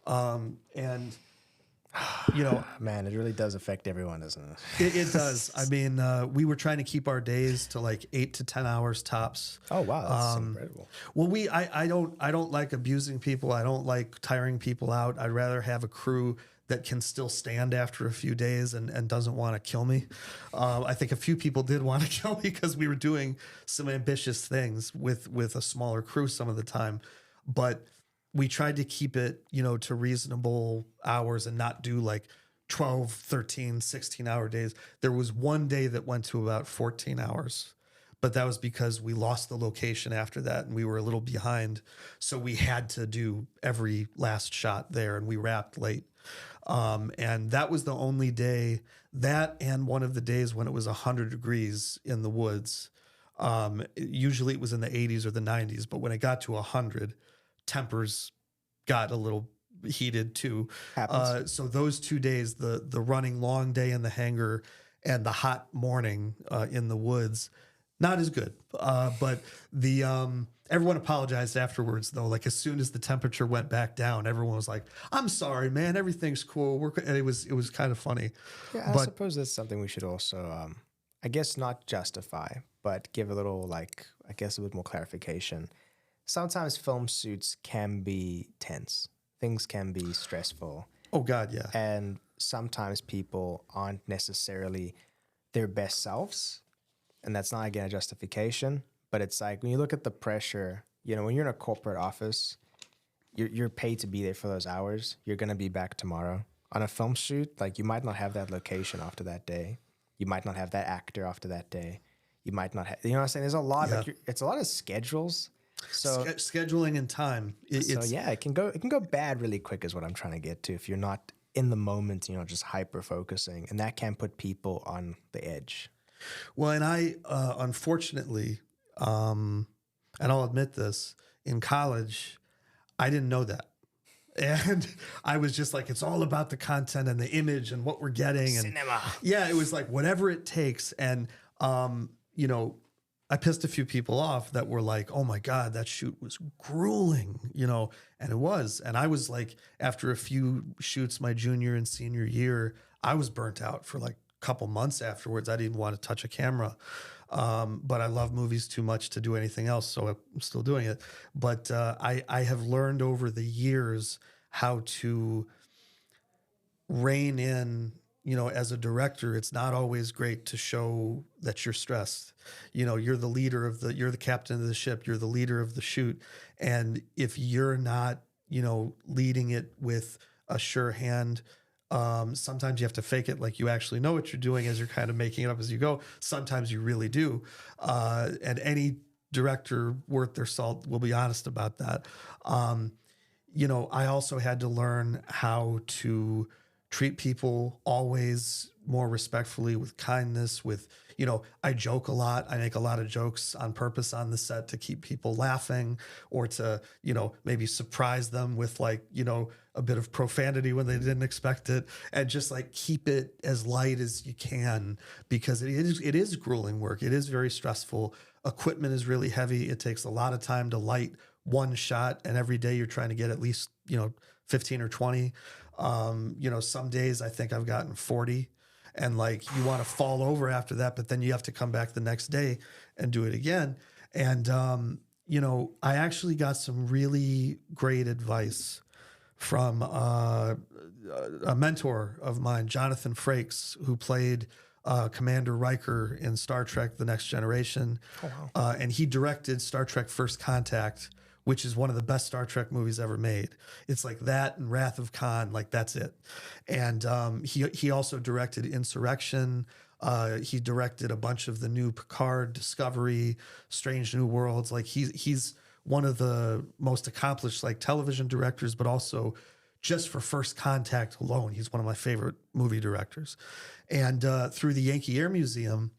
And you know, man, it really does affect everyone, doesn't it? It does. I mean, we were trying to keep our days to like 8 to 10 hours tops. Oh wow, that's incredible. Well, I don't like abusing people. I don't like tiring people out. I'd rather have a crew that can still stand after a few days and doesn't want to kill me. I think a few people did want to kill me because we were doing some ambitious things with a smaller crew some of the time, but we tried to keep it, you know, to reasonable hours and not do like 12, 13, 16-hour days. There was one day that went to about 14 hours, but that was because we lost the location after that and we were a little behind. So we had to do every last shot there and we wrapped late. And that was the only day, that and one of the days when it was 100 degrees in the woods. Usually it was in the 80s or the 90s, but when it got to 100, tempers got a little heated too. So those 2 days, the running long day in the hangar and the hot morning in the woods, not as good. But the everyone apologized afterwards though. Like as soon as the temperature went back down, everyone was like, "I'm sorry, man. Everything's cool." And it was kind of funny. Yeah, I suppose that's something we should also, I guess, not justify, but give a little, like, I guess, a bit more clarification. Sometimes film shoots can be tense. Things can be stressful. Oh God, yeah. And sometimes people aren't necessarily their best selves. And that's not, again, a justification, but it's like when you look at the pressure, you know, when you're in a corporate office, you're paid to be there for those hours. You're going to be back tomorrow. On a film shoot, like you might not have that location after that day. You might not have that actor after that day. You might not have, you know what I'm saying? There's a lot, like it's a lot of schedules. So Scheduling and time. Yeah, it can go bad really quick is what I'm trying to get to if you're not in the moment, you know, just hyper focusing, and that can put people on the edge. Well, and I, unfortunately, and I'll admit this, in college, I didn't know that. And I was just like, it's all about the content and the image and what we're getting. And Cinema. Yeah, it was like whatever it takes. And, you know, I pissed a few people off that were like, oh my God, that shoot was grueling, you know, and it was. And I was like, after a few shoots my junior and senior year, I was burnt out for like a couple months afterwards. I didn't want to touch a camera. But I love movies too much to do anything else, so I'm still doing it. But I have learned over the years how to rein in, you know, as a director, it's not always great to show that you're stressed. You know, you're the leader you're the captain of the ship, you're the leader of the shoot. And if you're not, you know, leading it with a sure hand, sometimes you have to fake it like you actually know what you're doing as you're kind of making it up as you go. Sometimes you really do. And any director worth their salt will be honest about that. You know, I also had to learn how to treat people always more respectfully, with kindness, with, you know, I joke a lot. I make a lot of jokes on purpose on the set to keep people laughing, or to, you know, maybe surprise them with like, you know, a bit of profanity when they didn't expect it, and just like keep it as light as you can, because it is grueling work. It is very stressful. Equipment is really heavy. It takes a lot of time to light one shot, and every day you're trying to get at least, you know, 15 or 20. You know, some days I think I've gotten 40, and like you want to fall over after that, but then you have to come back the next day and do it again. And, you know, I actually got some really great advice from a mentor of mine, Jonathan Frakes, who played Commander Riker in Star Trek: The Next Generation. Oh, wow. And he directed Star Trek First Contact, which is one of the best Star Trek movies ever made. It's like that and Wrath of Khan, like that's it. And he also directed Insurrection. He directed a bunch of the new Picard, Discovery, Strange New Worlds. Like he's one of the most accomplished like television directors, but also just for First Contact alone, he's one of my favorite movie directors. And through the Yankee Air Museum,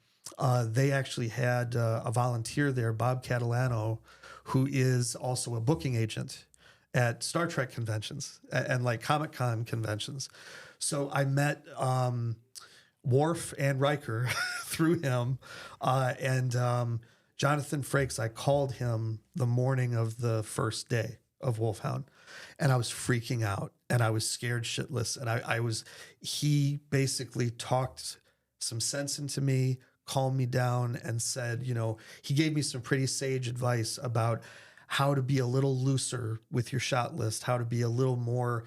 they actually had a volunteer there, Bob Catalano, who is also a booking agent at Star Trek conventions and like Comic-Con conventions. So I met Worf and Riker through him. And Jonathan Frakes, I called him the morning of the first day of Wolf Hound, and I was freaking out and I was scared shitless. And he basically talked some sense into me, calmed me down, and said, you know, he gave me some pretty sage advice about how to be a little looser with your shot list, how to be a little more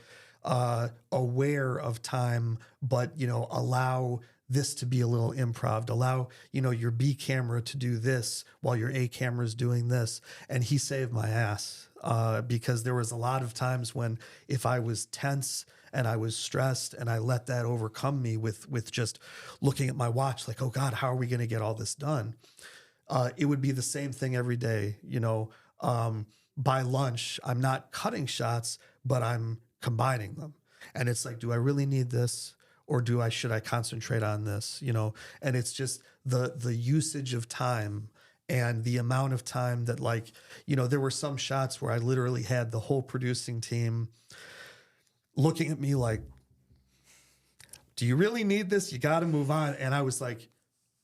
aware of time, but, you know, allow this to be a little improv, allow, you know, your B camera to do this while your A camera is doing this. And he saved my ass because there was a lot of times when if I was tense and I was stressed and I let that overcome me with just looking at my watch, like, oh God, how are we going to get all this done? It would be the same thing every day. You know, by lunch, I'm not cutting shots, but I'm combining them. And it's like, do I really need this? Or should I concentrate on this? You know, and it's just the usage of time and the amount of time that, like, you know, there were some shots where I literally had the whole producing team looking at me like, do you really need this? You got to move on. And I was like,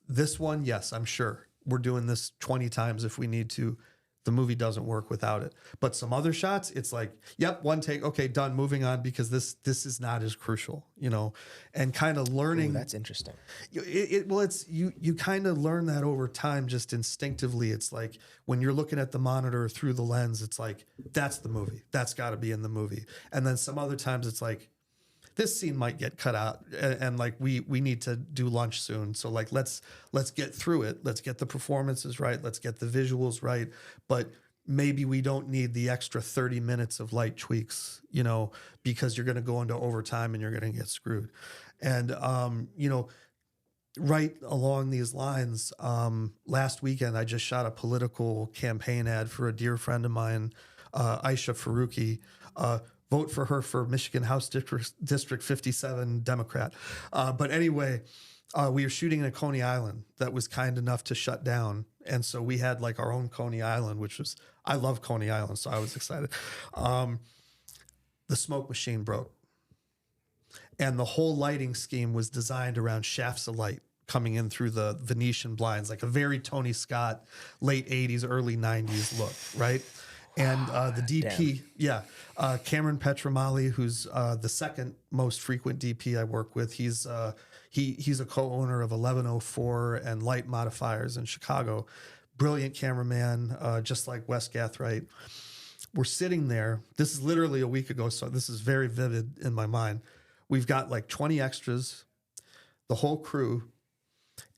this one, yes, I'm sure we're doing this 20 times if we need to. The movie doesn't work without it. But some other shots, it's like, yep, one take, okay, done, moving on, because this is not as crucial, you know, and kind of learning. Ooh, that's interesting. You kind of learn that over time, just instinctively. It's like when you're looking at the monitor through the lens, it's like, that's the movie. That's got to be in the movie. And then some other times it's like, this scene might get cut out, and like we need to do lunch soon. So like let's get through it. Let's get the performances right. Let's get the visuals right. But maybe we don't need the extra 30 minutes of light tweaks, you know, because you're going to go into overtime and you're going to get screwed. And you know, right along these lines, last weekend I just shot a political campaign ad for a dear friend of mine, Aisha Faruqi. Vote for her for Michigan House District 57 Democrat. But anyway, we were shooting in a Coney Island that was kind enough to shut down. And so we had like our own Coney Island, which was, I love Coney Island, so I was excited. The smoke machine broke. And the whole lighting scheme was designed around shafts of light coming in through the Venetian blinds, like a very Tony Scott, late 80s, early 90s look, right? And the DP, Cameron Petramali, who's the second most frequent DP I work with, he's a co-owner of 1104 and Light Modifiers in Chicago. Brilliant cameraman, just like Wes Gathright. We're sitting there. This is literally a week ago, so this is very vivid in my mind. We've got like 20 extras, the whole crew,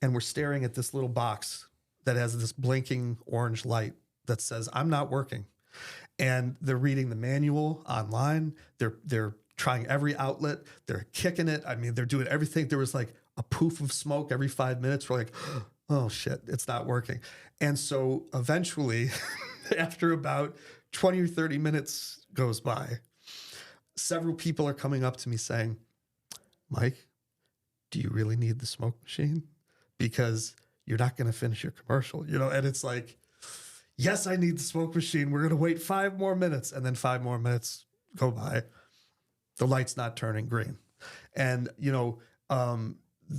and we're staring at this little box that has this blinking orange light that says, "I'm not working." And they're reading the manual online. They're trying every outlet. They're kicking it. I mean, they're doing everything. There was like a poof of smoke every 5 minutes. We're like, oh shit, it's not working. And so eventually, after about 20 or 30 minutes goes by, several people are coming up to me saying, "Mike, do you really need the smoke machine? Because you're not going to finish your commercial," you know? And it's like, yes, I need the smoke machine. We're going to wait 5 more minutes. And then 5 more minutes go by. The light's not turning green. And, you know,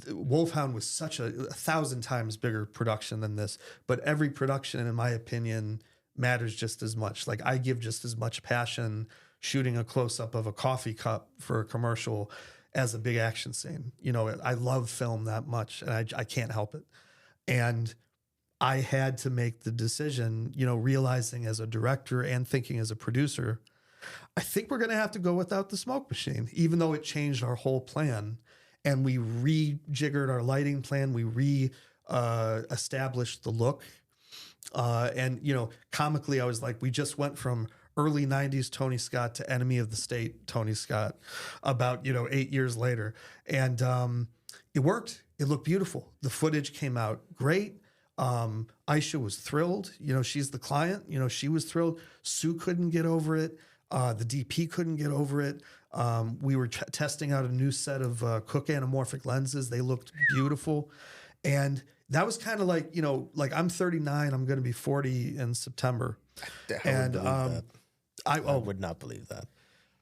Wolf Hound was such a 1,000 times bigger production than this. But every production, in my opinion, matters just as much. Like, I give just as much passion shooting a close-up of a coffee cup for a commercial as a big action scene. You know, I love film that much, and I can't help it. And I had to make the decision, you know, realizing as a director and thinking as a producer, I think we're going to have to go without the smoke machine, even though it changed our whole plan. And we rejiggered our lighting plan. We established the look. And, you know, comically, I was like, we just went from early 90s Tony Scott to Enemy of the State Tony Scott about, you know, 8 years later. And it worked. It looked beautiful. The footage came out great. Aisha was thrilled. You know, she's the client. You know, she was thrilled. Sue couldn't get over it. The DP couldn't get over it. We were testing out a new set of Cook anamorphic lenses. They looked beautiful. And that was kind of like, you know, like I'm 39. I'm going to be 40 in September. I would not believe that.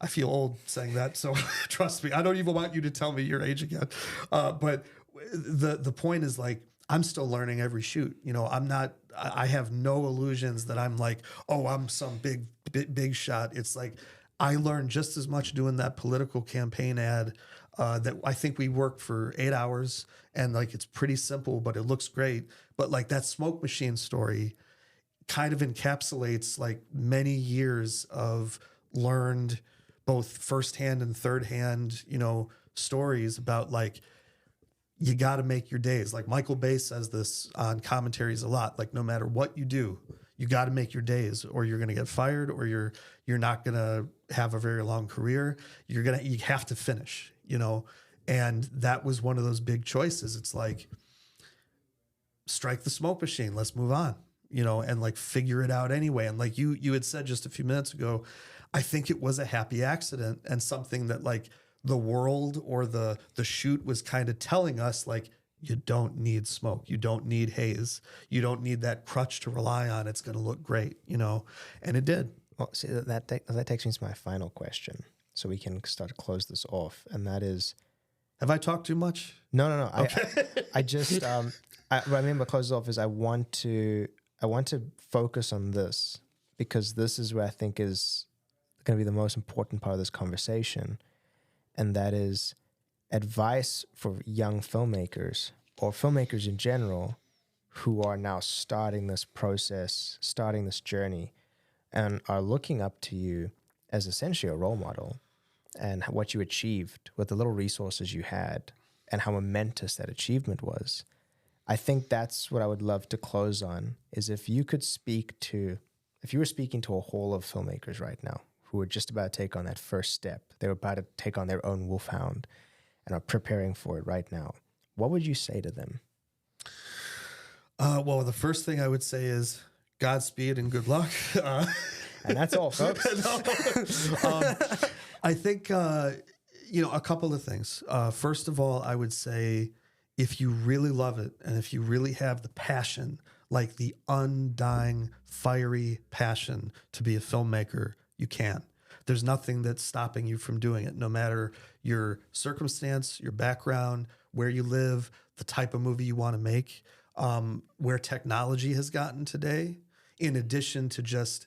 I feel old saying that. So trust me, I don't even want you to tell me your age again. But the point is, like, I'm still learning every shoot. You know, I have no illusions that I'm like, oh, I'm some big shot. It's like, I learned just as much doing that political campaign ad that I think we worked for 8 hours, and like, it's pretty simple, but it looks great. But like, that smoke machine story kind of encapsulates like many years of learned both firsthand and thirdhand, you know, stories about like, you got to make your days. Like Michael Bay says this on commentaries a lot. Like, no matter what you do, you got to make your days, or you're going to get fired, or you're not going to have a very long career. You have to finish, you know? And that was one of those big choices. It's like, strike the smoke machine. Let's move on, you know, and like figure it out anyway. And like you had said just a few minutes ago, I think it was a happy accident, and something that like the world or the shoot was kind of telling us, like, you don't need smoke. You don't need haze. You don't need that crutch to rely on. It's going to look great, you know? And it did. Well, see, that takes me to my final question, so we can start to close this off. And that is... Have I talked too much? No. Okay. I just... what I mean by close off is I want to focus on this, because this is where I think is going to be the most important part of this conversation. And that is advice for young filmmakers, or filmmakers in general, who are now starting this process, starting this journey, and are looking up to you as essentially a role model. and what you achieved with the little resources you had and how momentous that achievement was. I think that's what I would love to close on, is if you were speaking to a hall of filmmakers right now who are just about to take on that first step, they're about to take on their own Wolf Hound and are preparing for it right now, what would you say to them? Well, the first thing I would say is Godspeed and good luck. And that's all, folks. I think, a couple of things. First of all, I would say if you really love it and if you really have the passion, like the undying, fiery passion to be a filmmaker, you can. There's nothing that's stopping you from doing it, no matter your circumstance, your background, where you live, the type of movie you want to make, where technology has gotten today, in addition to just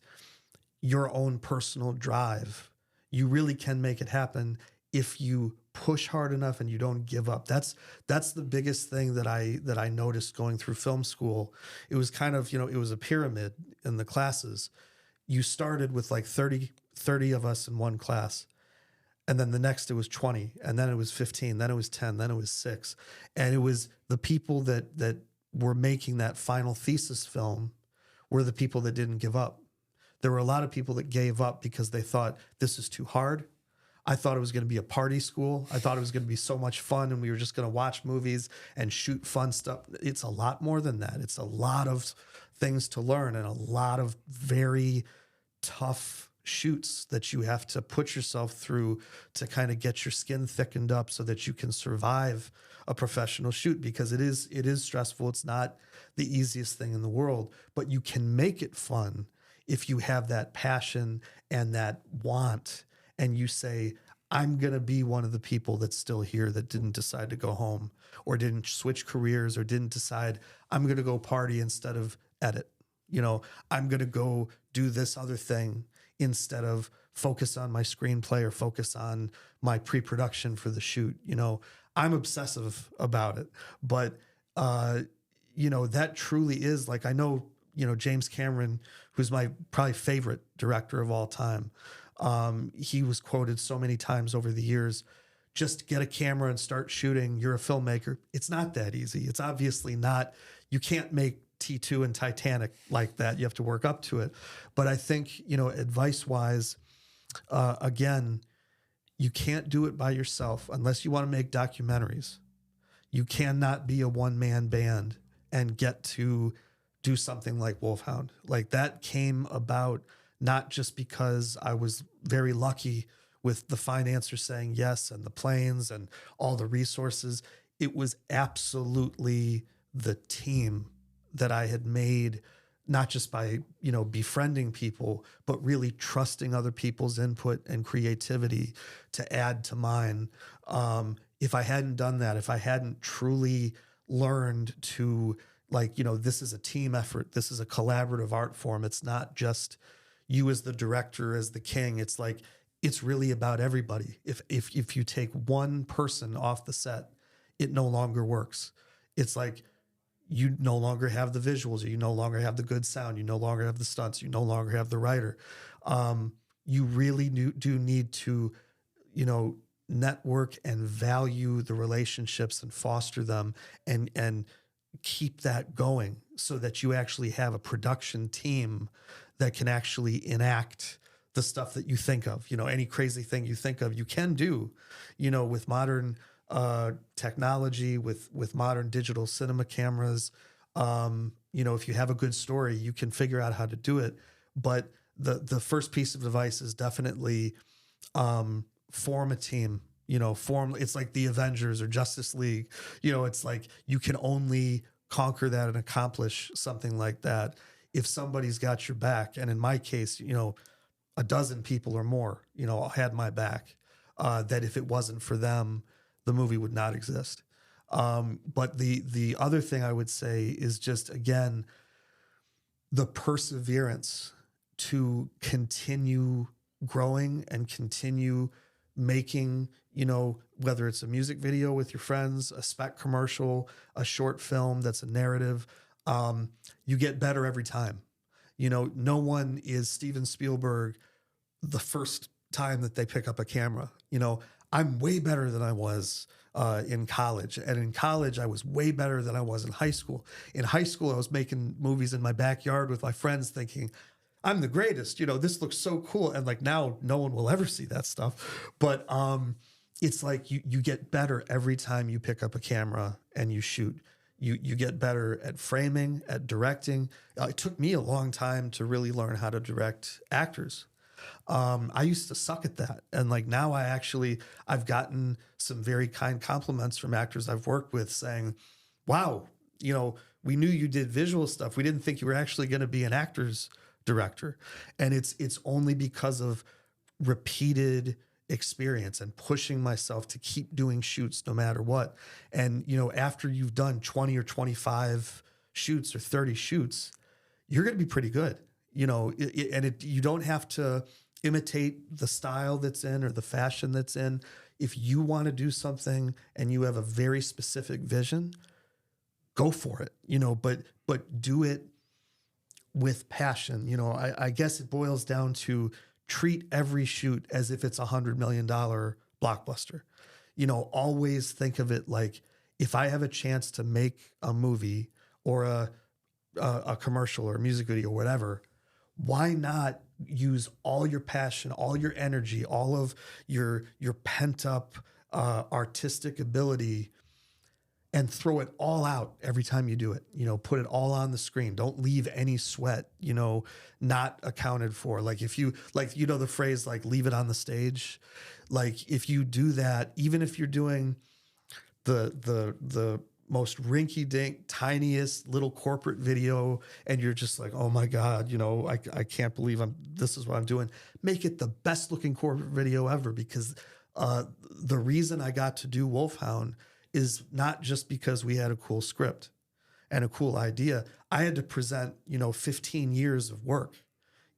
your own personal drive. You really can make it happen if you push hard enough and you don't give up. That's the biggest thing that I noticed going through film school. It was kind of, it was a pyramid in the classes. You started with like 30 of us in one class. And then the next it was 20, and then it was 15, then it was 10, then it was 6. And it was the people that were making that final thesis film were the people that didn't give up. There were a lot of people that gave up because they thought this is too hard. I thought it was going to be a party school. I thought it was going to be so much fun and we were just going to watch movies and shoot fun stuff. It's a lot more than that. It's a lot of things to learn and a lot of very tough shoots that you have to put yourself through to kind of get your skin thickened up so that you can survive a professional shoot, because it is stressful. It's not the easiest thing in the world, but you can make it fun if you have that passion and that want, and you say, I'm going to be one of the people that's still here that didn't decide to go home or didn't switch careers or didn't decide I'm going to go party instead of edit. I'm going to go do this other thing instead of focus on my screenplay or focus on my pre-production for the shoot. I'm obsessive about it, but, that truly is like, I know, James Cameron, who's my probably favorite director of all time. He was quoted so many times over the years, just get a camera and start shooting. You're a filmmaker. It's not that easy. It's obviously not, you can't make T2 and Titanic like that. You have to work up to it. But I think, advice-wise, again, you can't do it by yourself unless you want to make documentaries. You cannot be a one-man band and get to do something like Wolf Hound. Like that came about not just because I was very lucky with the financier saying yes and the planes and all the resources. It was absolutely the team that I had made, not just by, befriending people, but really trusting other people's input and creativity to add to mine. If I hadn't done that, if I hadn't truly learned to this is a team effort, this is a collaborative art form. It's not just you as the director, as the king. It's like, it's really about everybody. If you take one person off the set, it no longer works. It's like, you no longer have the visuals, or you no longer have the good sound, you no longer have the stunts, you no longer have the writer. You really do need to, network and value the relationships and foster them and keep that going so that you actually have a production team that can actually enact the stuff that you think of. Any crazy thing you think of, you can do, with modern technology, with modern digital cinema cameras. If you have a good story, you can figure out how to do it. But the first piece of advice is definitely form a team. It's like the Avengers or Justice League. It's like you can only conquer that and accomplish something like that if somebody's got your back. And in my case, a dozen people or more, had my back, that if it wasn't for them, the movie would not exist. But the other thing I would say is just, again, the perseverance to continue growing and continue making, whether it's a music video with your friends, a spec commercial, a short film that's a narrative, you get better every time. No one is Steven Spielberg the first time that they pick up a camera. You know, I'm way better than I was in college. And in college, I was way better than I was in high school. In high school, I was making movies in my backyard with my friends thinking, I'm the greatest. You know, this looks so cool. And like now, no one will ever see that stuff. But it's like you get better every time you pick up a camera and you shoot. You get better at framing, at directing. It took me a long time to really learn how to direct actors. I used to suck at that. And like now I've gotten some very kind compliments from actors I've worked with saying, wow, you know, we knew you did visual stuff. We didn't think you were actually going to be an actor's director. And it's only because of repeated experience and pushing myself to keep doing shoots no matter what. And, you know, after you've done 20 or 25 shoots or 30 shoots, you're going to be pretty good, you know, you don't have to imitate the style that's in or the fashion that's in. If you want to do something and you have a very specific vision, go for it, you know, but do it with passion. You know, I guess it boils down to treat every shoot as if it's $100 million blockbuster. You know, always think of it like, if I have a chance to make a movie or a commercial or a music video or whatever, why not use all your passion, all your energy, all of your pent up artistic ability and throw it all out every time you do it? You know, put it all on the screen. Don't leave any sweat, you know, not accounted for. Like if you, like, you know, the phrase, like, leave it on the stage. Like if you do that, even if you're doing the most rinky dink, tiniest little corporate video, and you're just like, oh my God, you know, I can't believe this is what I'm doing. Make it the best looking corporate video ever, because the reason I got to do Wolf Hound is not just because we had a cool script and a cool idea. I had to present, you know, 15 years of work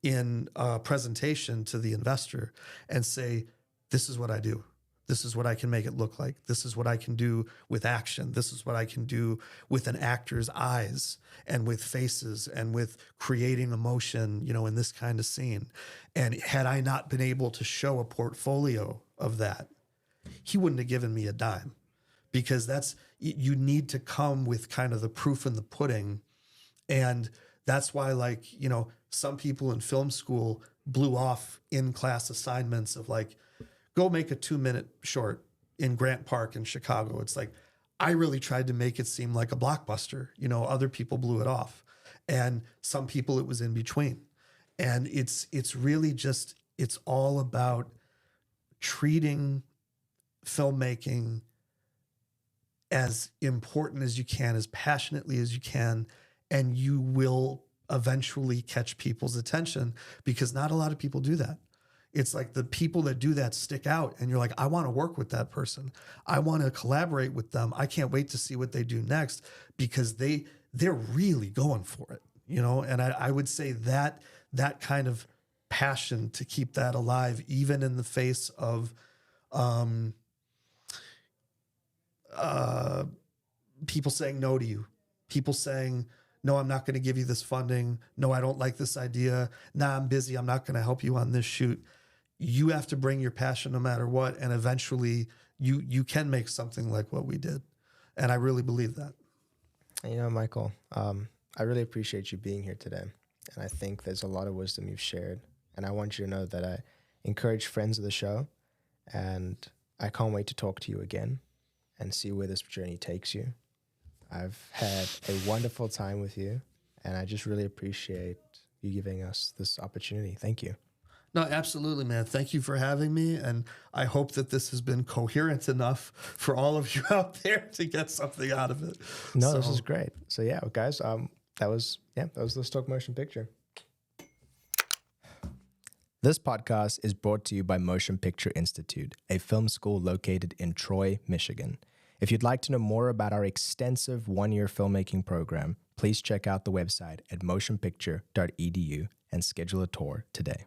in a presentation to the investor and say, this is what I do. This is what I can make it look like. This is what I can do with action. This is what I can do with an actor's eyes and with faces and with creating emotion, you know, in this kind of scene. And had I not been able to show a portfolio of that, he wouldn't have given me a dime. Because you need to come with kind of the proof in the pudding. And that's why, like, you know, some people in film school blew off in-class assignments of like, go make a 2-minute short in Grant Park in Chicago. It's like, I really tried to make it seem like a blockbuster. You know, other people blew it off. And some people, it was in between. And it's really just, it's all about treating filmmaking as important as you can, as passionately as you can, and you will eventually catch people's attention, because not a lot of people do that. It's like the people that do that stick out, and you're like, I want to work with that person. I want to collaborate with them. I can't wait to see what they do next, because they're really going for it, you know? And I would say that kind of passion to keep that alive, even in the face of, people saying no to you, people saying, no, I'm not going to give you this funding. No, I don't like this idea. Nah, I'm busy. I'm not going to help you on this shoot. You have to bring your passion no matter what. And eventually you can make something like what we did. And I really believe that. You know, Michael, I really appreciate you being here today. And I think there's a lot of wisdom you've shared. And I want you to know that I encourage friends of the show, and I can't wait to talk to you again and see where this journey takes you. I've had a wonderful time with you, and I just really appreciate you giving us this opportunity. Thank you. No, absolutely, man. Thank you for having me. And I hope that this has been coherent enough for all of you out there to get something out of it. No, this is great. So yeah, guys, that was Let's Talk Motion Picture. This podcast is brought to you by Motion Picture Institute, a film school located in Troy, Michigan. If you'd like to know more about our extensive 1-year filmmaking program, please check out the website at motionpicture.edu and schedule a tour today.